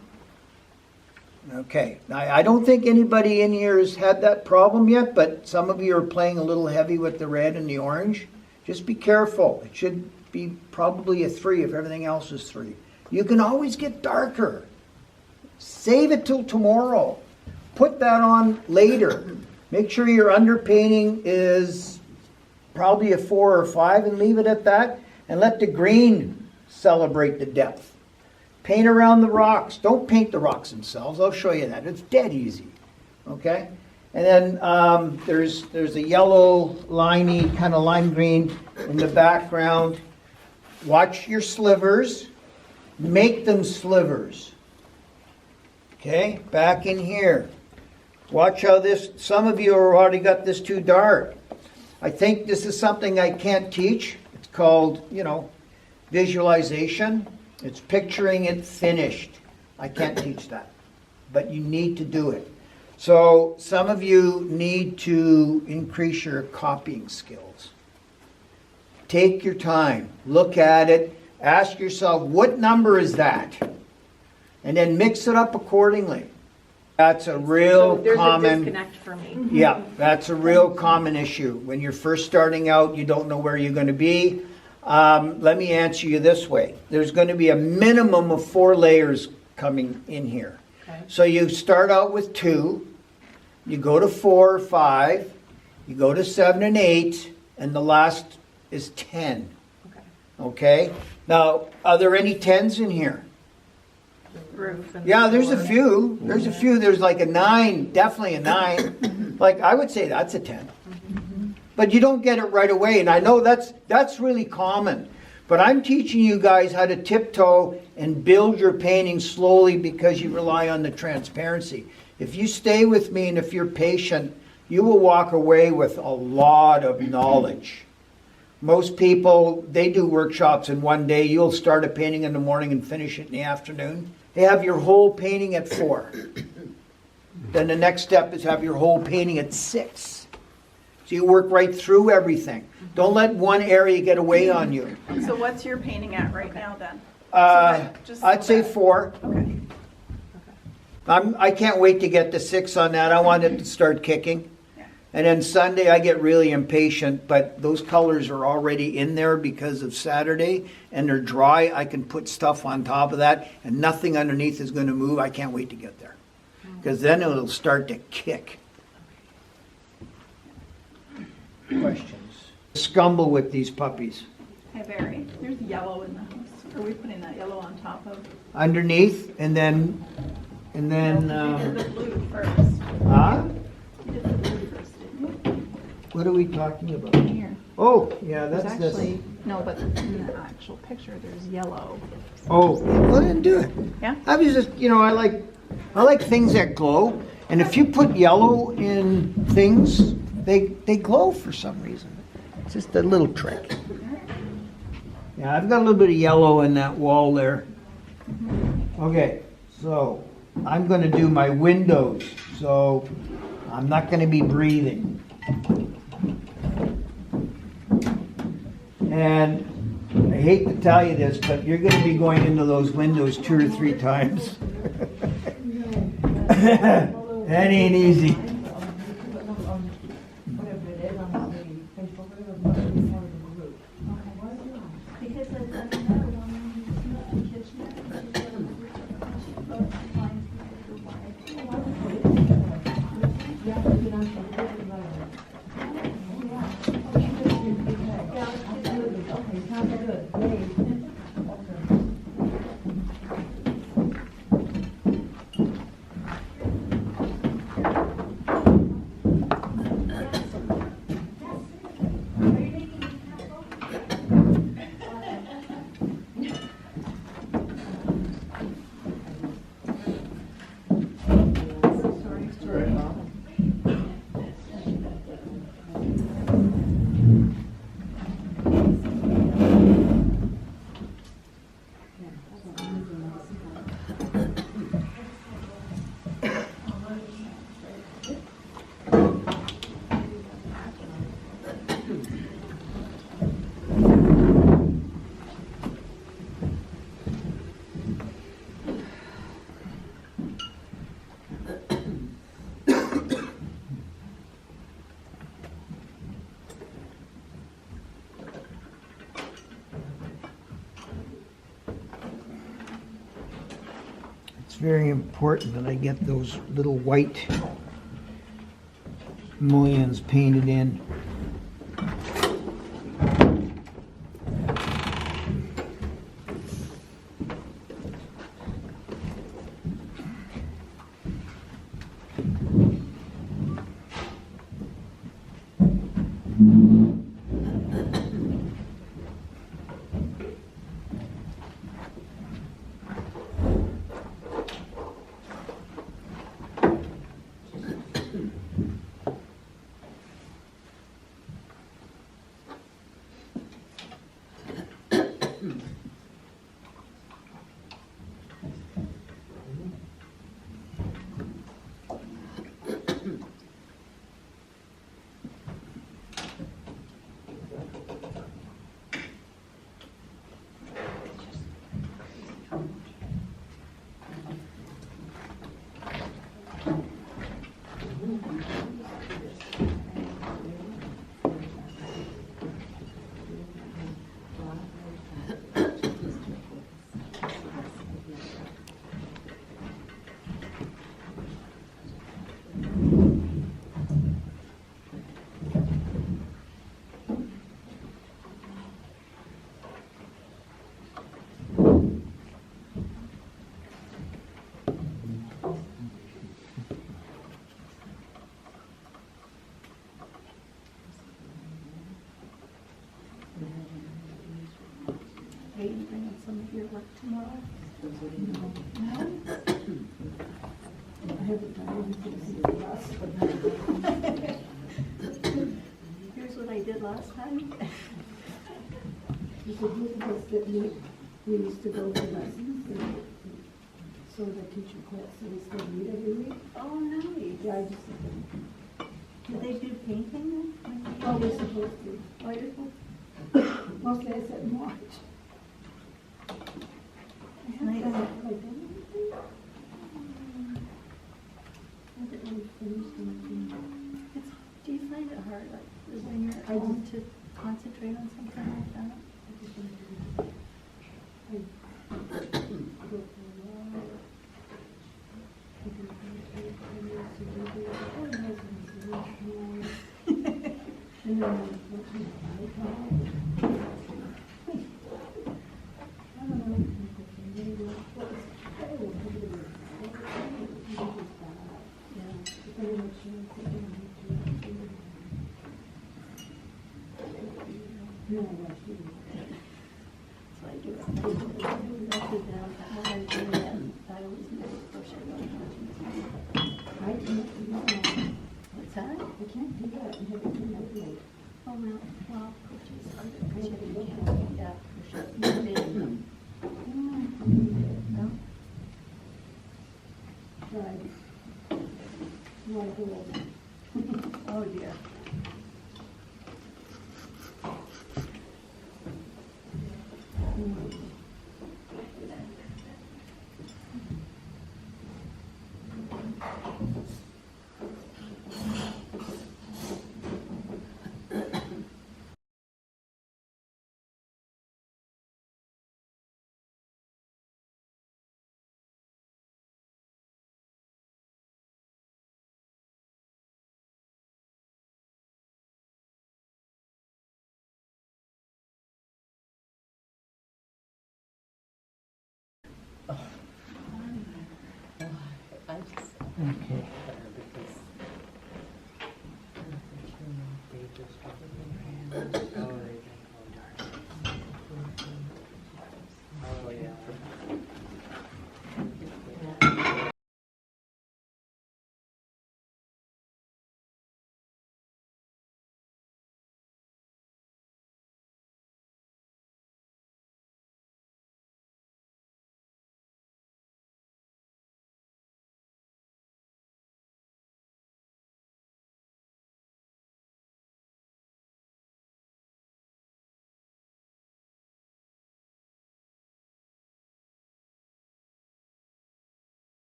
Okay. Now, I don't think anybody in here has had that problem yet, but some of you are playing a little heavy with the red and the orange. Just be careful. It should be probably a 3 if everything else is 3. You can always get darker. Save it till tomorrow. Put that on later. Make sure your underpainting is probably a 4 or 5 and leave it at that. And let the green celebrate the depth. Paint around the rocks. Don't paint the rocks themselves. I'll show you that. It's dead easy. Okay? And then there's a yellow, limey, kind of lime green in the background. Watch your slivers. Make them slivers. Okay? Back in here. Watch how this, some of you have already got this too dark. I think this is something I can't teach. It's called, visualization. It's picturing it finished. I can't teach that. But you need to do it. So some of you need to increase your copying skills. Take your time. Look at it. Ask yourself, what number is that? And then mix it up accordingly. That's a real So there's common... a disconnect for me. Yeah, that's a real common issue. When you're first starting out, you don't know where you're going to be. Let me answer you this way. There's going to be a minimum of 4 layers coming in here. Okay. So you start out with 2, you go to 4 or 5, you go to 7 and 8, and the last is 10. Okay. Okay? Now, are there any 10s in here? Roof and Yeah, there's a floor. few. There's a few. There's like a 9, definitely a 9. Like, I would say that's a 10. But you don't get it right away, and I know that's really common. But I'm teaching you guys how to tiptoe and build your painting slowly because you rely on the transparency. If you stay with me and if you're patient, you will walk away with a lot of knowledge. Most people, they do workshops in one day. You'll start a painting in the morning and finish it in the afternoon. They have your whole painting at 4. Then the next step is have your whole painting at 6. So you work right through everything. Don't let one area get away on you. So what's your painting at right now then? I'd say 4. Okay. I can't wait to get to 6 on that. I want it to start kicking. Yeah. And then Sunday I get really impatient, but those colors are already in there because of Saturday, and they're dry. I can put stuff on top of that, and nothing underneath is going to move. I can't wait to get there, because then it'll start to kick. Questions? Scumble with these puppies. Hey Barry, there's yellow in the house. Are we putting that yellow on top of? Underneath, and then You did the blue first. huh? You did the blue first, didn't you? What are we talking about? Here. Oh, yeah, There's that's actually, this. no, but in the actual picture, there's yellow. Oh, well then do it. Yeah? I was just, I like things that glow, and if you put yellow in things, they glow for some reason. It's just a little trick. Yeah, I've got a little bit of yellow in that wall there. Okay, so I'm going to do my windows, so I'm not going to be breathing. And I hate to tell you this, but you're going to be going into those windows 2 or 3 times. That ain't easy. Very important that I get those little white mullions painted in. Here's what I did last time. He said, look at this, that we used to go to lessons, and so the teacher quit, so we still meet every week. Oh, nice. Yeah, I just said, do they do painting then? Oh, we're supposed to. Oh, you're supposed mostly I said watch. I haven't quite done anything. I haven't really finished anything. Do you find it hard, like, when you're at home to concentrate on something like that? What's that? I can't do that and have it do my blade. Oh, no. Well, yeah, for sure. No? Right. Oh, dear. Okay.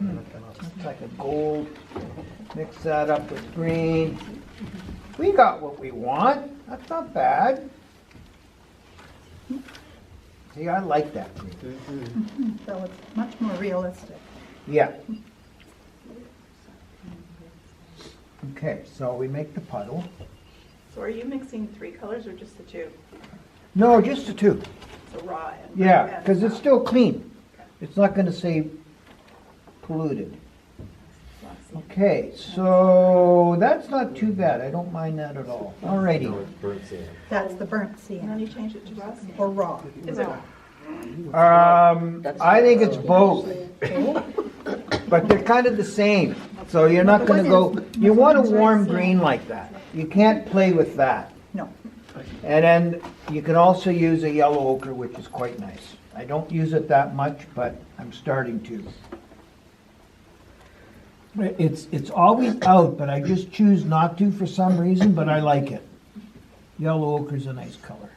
Looks like a gold. Mix that up with green. We got what we want. That's not bad. See, I like that green. So it's much more realistic. Yeah. Okay, so we make the puddle. So are you mixing 3 colors or just the 2? No, just the 2. So raw and Yeah, red because and it's still clean. It's not going to say polluted. Okay, so that's not too bad. I don't mind that at all. Alrighty. That's the burnt sienna. And then you change it to rust or raw? Is it raw? I think it's both. But they're kind of the same. So you're not going to go, you want a warm green like that. You can't play with that. No. And then you can also use a yellow ochre, which is quite nice. I don't use it that much, but I'm starting to. It's always out, but I just choose not to for some reason, but I like it. Yellow ochre is a nice color.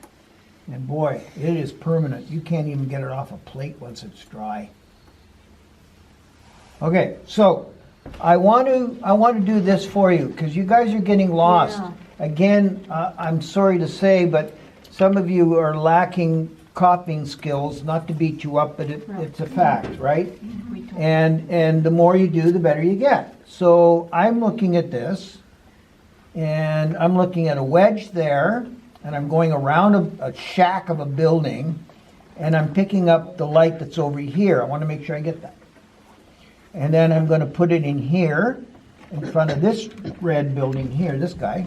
And boy, it is permanent. You can't even get it off a plate once it's dry. Okay, so I want to do this for you because you guys are getting lost. Yeah. Again, I'm sorry to say, but some of you are lacking copying skills. Not to beat you up, but it's a fact, right? And the more you do, the better you get. So I'm looking at this, and I'm looking at a wedge there, and I'm going around a shack of a building, and I'm picking up the light that's over here. I want to make sure I get that. And then I'm going to put it in here, in front of this red building here, this guy.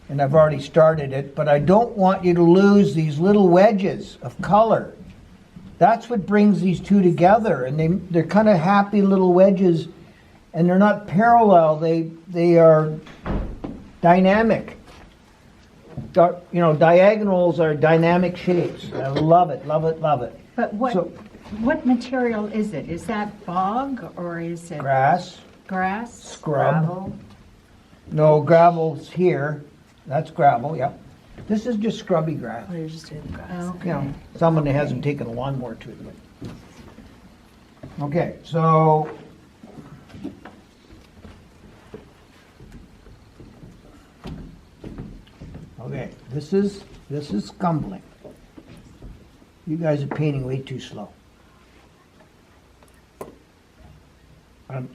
and I've already started it, but I don't want you to lose these little wedges of color. That's what brings these two together, and they're kind of happy little wedges, and they're not parallel, they are dynamic. Diagonals are dynamic shapes. I love it, love it, love it. But So- what material is it? Is that bog or is it Grass, grass? Scrub. Gravel? no gravel's here, that's gravel, yep. This is just scrubby grass. Oh, you're just doing the grass. Okay. Someone that hasn't taken a lawnmower to it. Okay, so. Okay, this is scumbling. You guys are painting way too slow.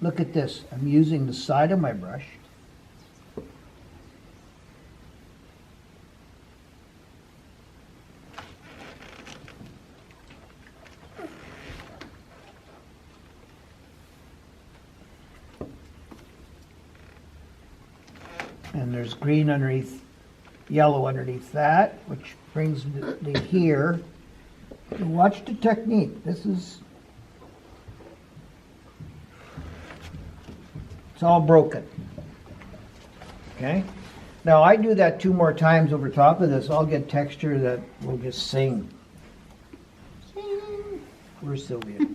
Look at this, I'm using the side of my brush. And there's green underneath, yellow underneath that, which brings me here. Watch the technique. This is, it's all broken. Okay? Now I do that 2 more times over top of this, I'll get texture that will just sing. Sing. Where's Sylvia?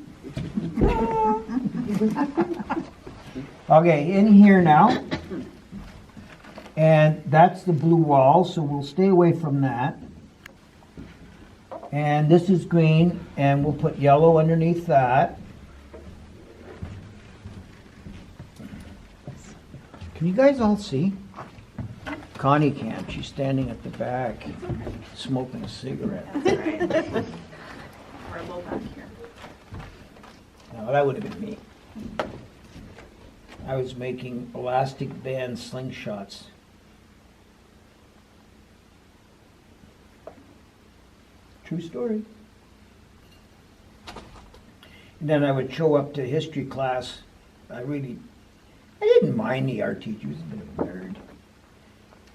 Okay, in here now. And that's the blue wall, so we'll stay away from that. And this is green, and we'll put yellow underneath that. Can you guys all see? Connie can't. She's standing at the back, smoking a cigarette. We're a little back here. No, that would have been me. I was making elastic band slingshots. True story. And then I would show up to history class. I didn't mind the art teacher, he was a bit of a nerd.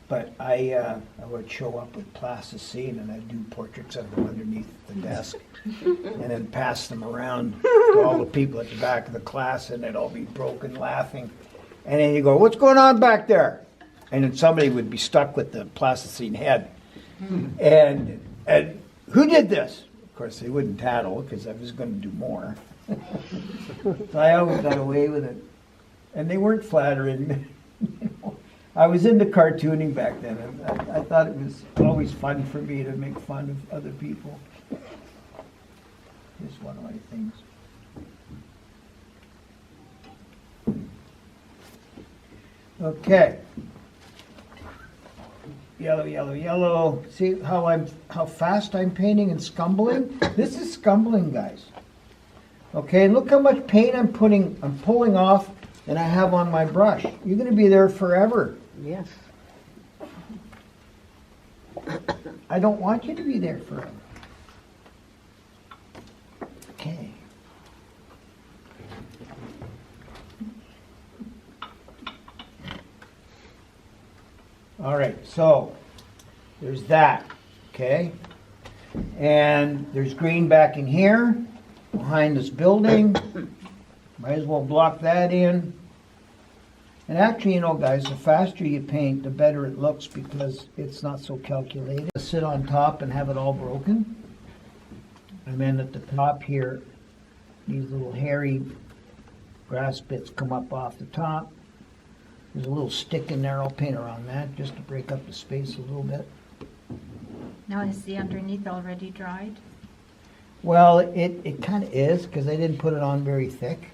But I would show up with plasticine and I'd do portraits of them underneath the desk. And then pass them around to all the people at the back of the class, and they'd all be broken laughing. And then you go, "What's going on back there?" And then somebody would be stuck with the plasticine head. And who did this? Of course, they wouldn't tattle because I was going to do more. So I always got away with it. And they weren't flattering. I was into cartooning back then, and I thought it was always fun for me to make fun of other people. It's one of my things. Okay. Yellow, yellow, yellow. See how fast I'm painting and scumbling? This is scumbling, guys. Okay, and look how much paint I'm pulling off and I have on my brush. You're going to be there forever. Yes. I don't want you to be there forever. Okay. All right, so there's that, okay? And there's green back in here, behind this building. Might as well block that in. And actually, guys, the faster you paint, the better it looks because it's not so calculated. Sit on top and have it all broken. And then at the top here, these little hairy grass bits come up off the top. There's a little stick in there, I'll paint around that just to break up the space a little bit. Now, is the underneath already dried? Well, it kind of is because I didn't put it on very thick.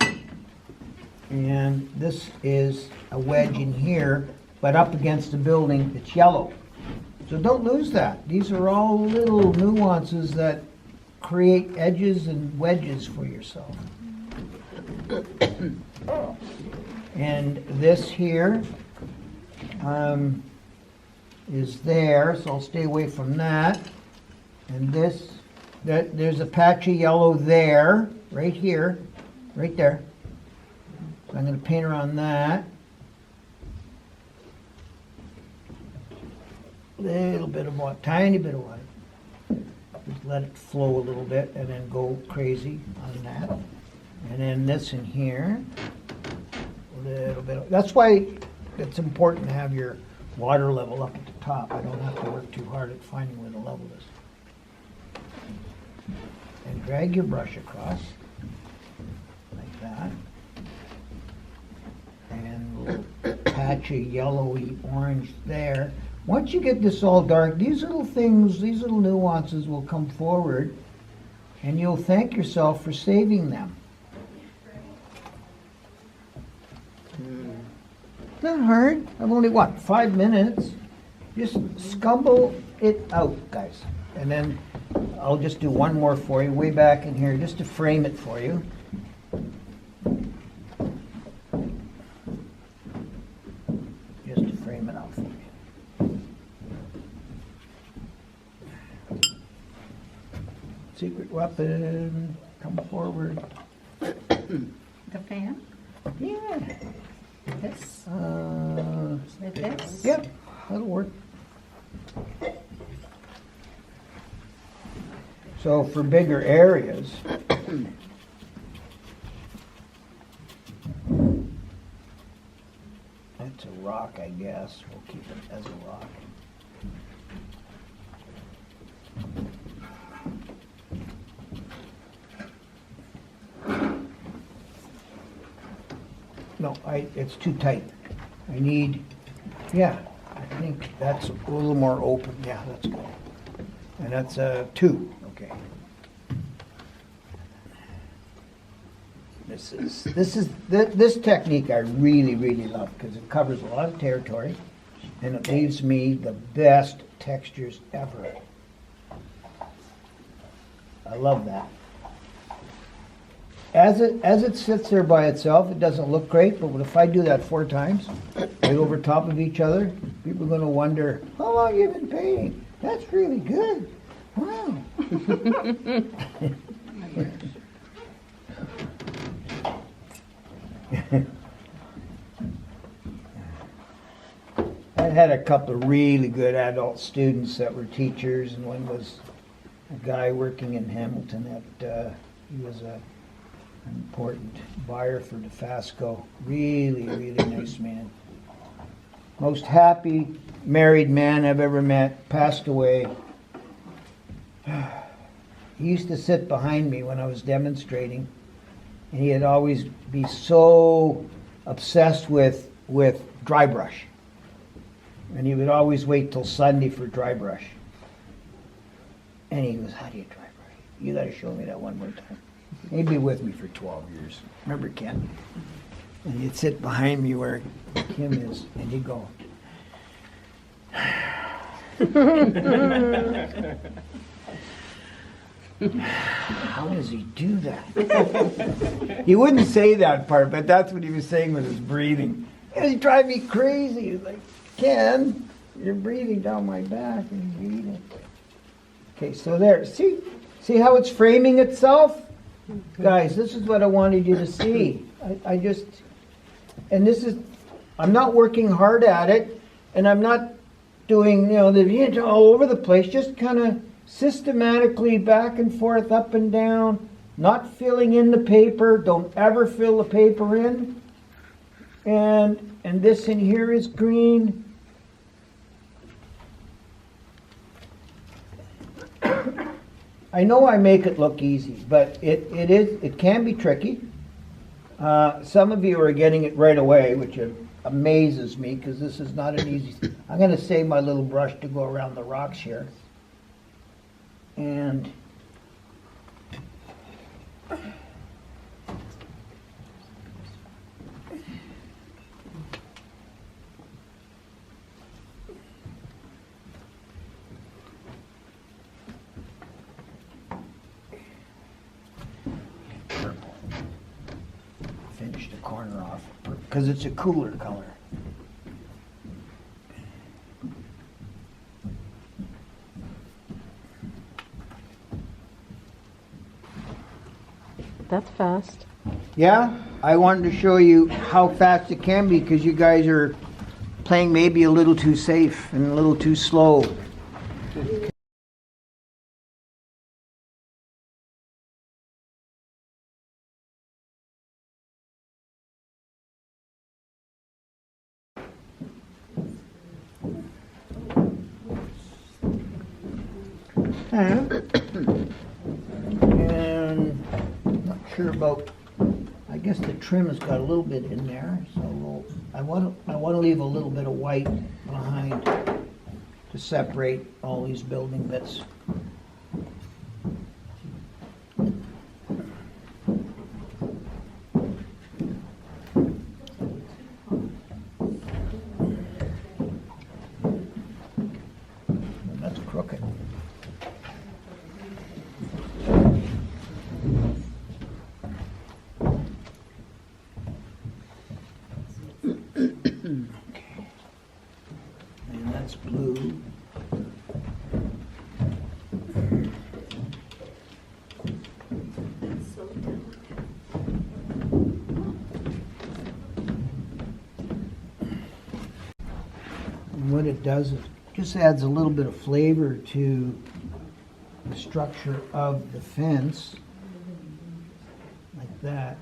Okay. And this is a wedge in here, but up against the building, it's yellow. So don't lose that. These are all little nuances that create edges and wedges for yourself. And this here is there, so I'll stay away from that. And there's a patch of yellow there, right here, right there. So I'm going to paint around that. little bit of water, tiny bit of water. Just let it flow a little bit and then go crazy on that. And then this in here, a little bit. That's why it's important to have your water level up at the top. I don't have to work too hard at finding where the level is. And drag your brush across, like that. And a little patch of yellowy orange there. Once you get this all dark, these little things, these little nuances will come forward, and you'll thank yourself for saving them. Not hard. I've only, 5 minutes? Just scumble it out, guys. And then I'll just do one more for you, way back in here, just to frame it for you. Just to frame it out for you. Secret weapon, come forward. The fan? Yeah. This? With this? Yep, that'll work. So for bigger areas, that's a rock, I guess. We'll keep it as a rock. No, it's too tight. I need, I think that's a little more open. Yeah, that's good. And that's a 2, okay. This technique I really, really love because it covers a lot of territory and it leaves me the best textures ever. I love that. As it sits there by itself, it doesn't look great, but if I do that 4 times, right over top of each other, people are going to wonder, how long you been painting? That's really good. Wow. I had a couple of really good adult students that were teachers, and one was a guy working in Hamilton that he was an important buyer for DeFasco. Really, really nice man. Most happy married man I've ever met. Passed away. He used to sit behind me when I was demonstrating, and he'd always be so obsessed with dry brush. And he would always wait till Sunday for dry brush. And he goes, how do you dry brush? You got to show me that one more time. He'd be with me for 12 years. Remember Ken? And he'd sit behind me where Kim is, and he'd go, how does he do that? He wouldn't say that part, but that's what he was saying with his breathing. It drive me crazy. He's like, Ken, you're breathing down my back and he's eating. Okay, so there. See how it's framing itself? Guys, this is what I wanted you to see. I'm not working hard at it, and I'm not doing, the all over the place, just kind of systematically back and forth, up and down, not filling in the paper. Don't ever fill the paper in. And this in here is green. I know I make it look easy, but it can be tricky. Some of you are getting it right away, which amazes me because this is not an easy. I'm going to save my little brush to go around the rocks here. And finish the corner off because it's a cooler color. That's fast. Yeah, I wanted to show you how fast it can be because you guys are playing maybe a little too safe and a little too slow. And not sure about, I guess the trim has got a little bit in there, so I want to leave a little bit of white behind to separate all these building bits. That's crooked. And that's blue. And what it does is just adds a little bit of flavor to the structure of the fence, like that.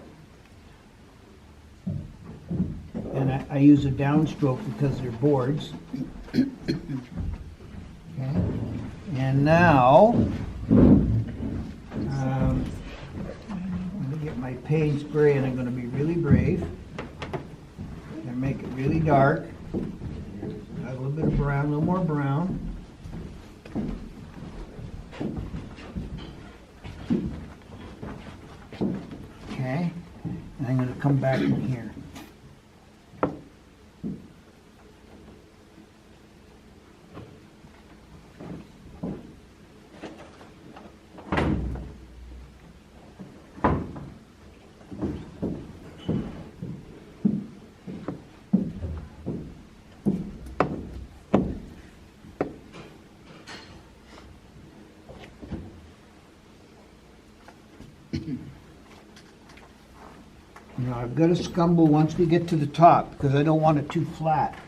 And I use a downstroke because they're boards. Okay. And now, I'm going to get my paint spray and I'm going to be really brave. I'm going to make it really dark. Got a little bit of brown, a little more brown. Okay. And I'm going to come back in here. Now I've got to scumble once we get to the top because I don't want it too flat.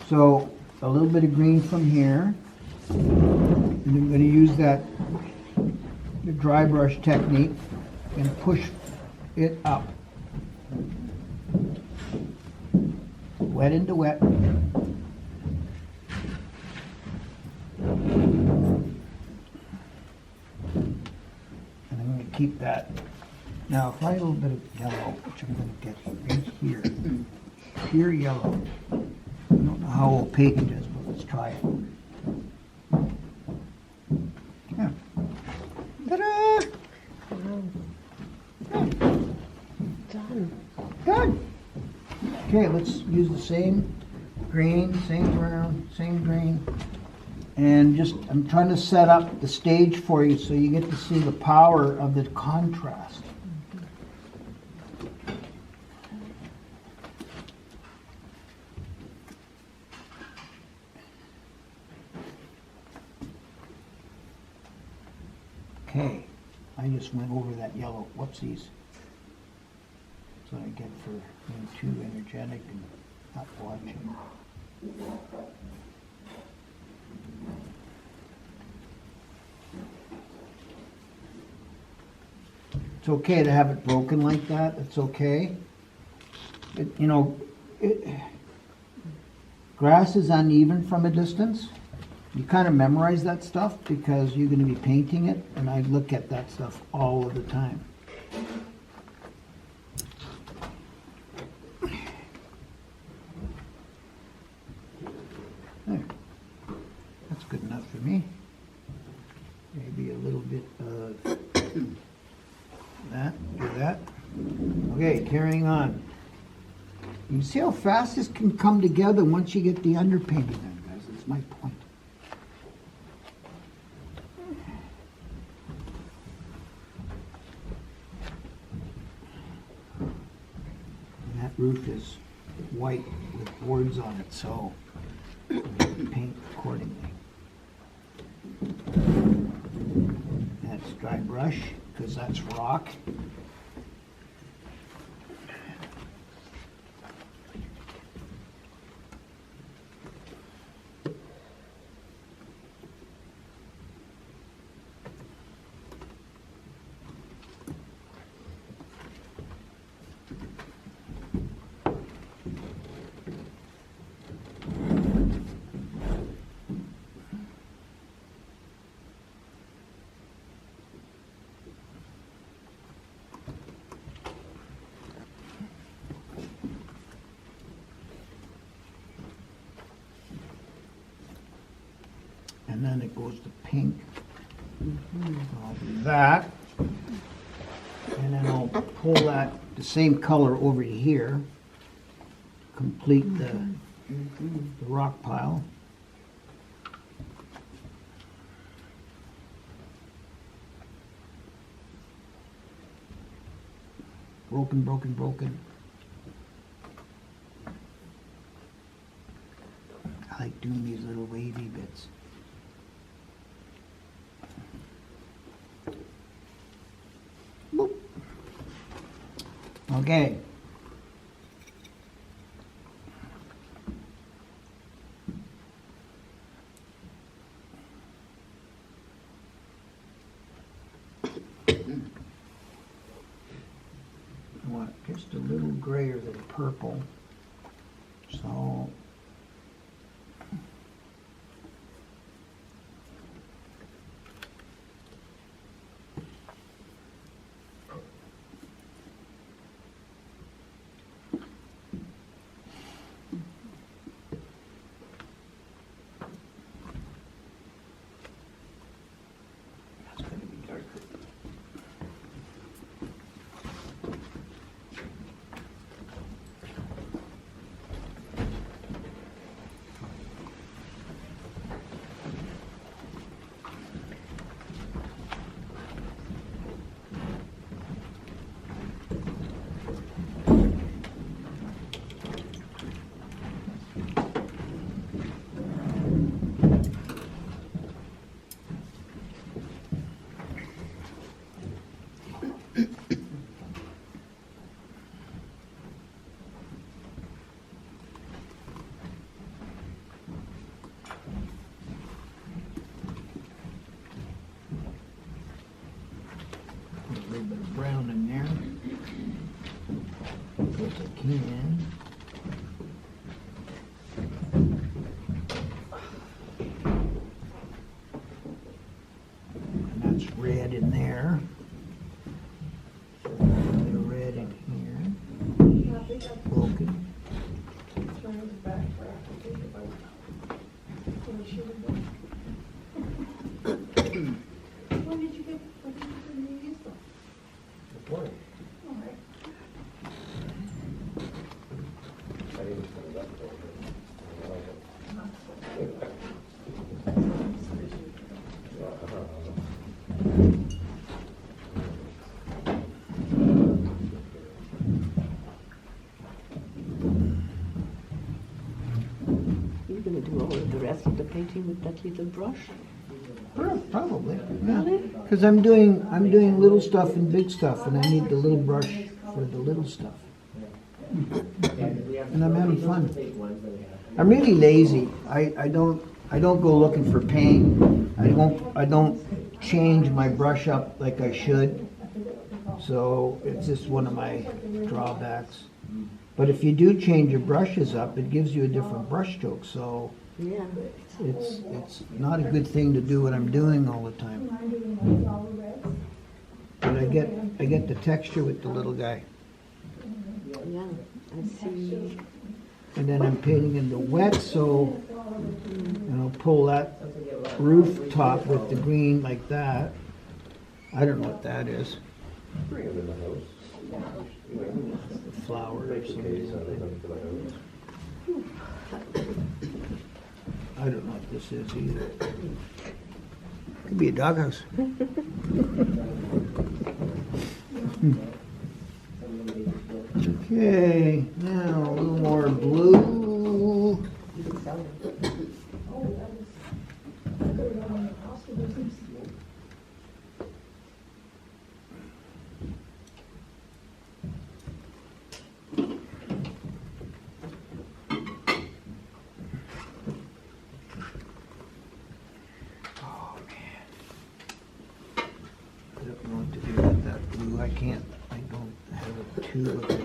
So a little bit of green from here. And I'm going to use the dry brush technique and push it up. Wet into wet. And I'm going to keep that. Now, if I add a little bit of yellow, which I'm going to get right here, pure yellow. I don't know how opaque it is, but let's try it. Yeah. Ta-da! Done. Good. Okay, let's use the same green, same brown, same green. And just, I'm trying to set up the stage for you so you get to see the power of the contrast. Okay, I just went over that yellow. Whoopsies. That's what I get for being too energetic and not watching. It's okay to have it broken like that. It's okay. Grass is uneven from a distance. You kind of memorize that stuff because you're going to be painting it, and I look at that stuff all of the time. There. That's good enough for me. Maybe a little bit of that, do that. Okay, carrying on. You see how fast this can come together once you get the underpainting done, guys. That's my point. And that roof is white with boards on it, so paint accordingly. That's dry brush, because that's rock. and then it goes to pink. I'll do that. And then I'll pull that, the same color over here, complete the rock pile. Broken, broken, broken. I like doing these little wavy bits. Boop. Okay. I want just a little grayer than purple. So that's going to be darker. A little bit of brown in there. Put the can. And that's red in there. So a little bit of red in here. Broken. When did you get, use them? Good point. All right. I didn't put it up there. I like it. You're gonna do all of the rest of the painting with that little brush? Probably, yeah. Because I'm doing little stuff and big stuff, and I need the little brush for the little stuff. And I'm having fun. I'm really lazy. I don't go looking for paint. I don't change my brush up like I should. So it's just one of my drawbacks. But if you do change your brushes up, it gives you a different brush stroke. So Yeah. it's not a good thing to do what I'm doing all the time. But I get the texture with the little guy. Yeah, I see. And then I'm painting in the wet, so and I'll pull that rooftop with the green like that. I don't know what that is. Bring them in the house. A flower or something. I don't know what this is either. Could be a doghouse. Okay, now a little more blue. I don't know what to do with that blue. I don't have a tube of it.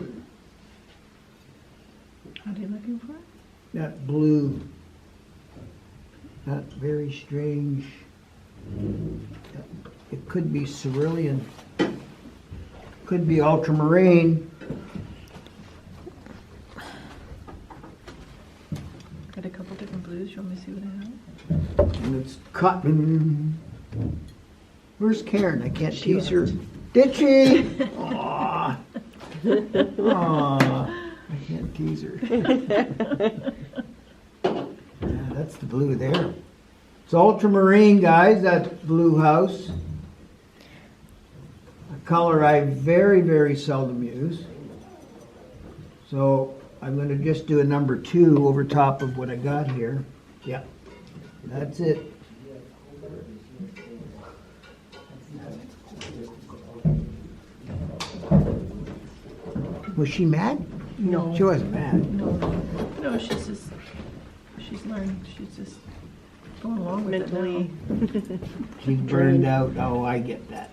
What are you looking for? That blue, that very strange, it could be cerulean, could be ultramarine. Got a couple different blues. You want me to see what I have? and it's cutting. Where's Karen? I can't tease her. Did she? Aw. Aw. I can't tease her. Yeah, that's the blue there. It's ultramarine, guys, that blue house. A color I very, very seldom use. So I'm going to just do a number 2 over top of what I got here. Yeah, that's it. Was she mad? No. She wasn't mad. No, she's learned, she's just going along with it Mentally. now. She's burned out. Oh, I get that.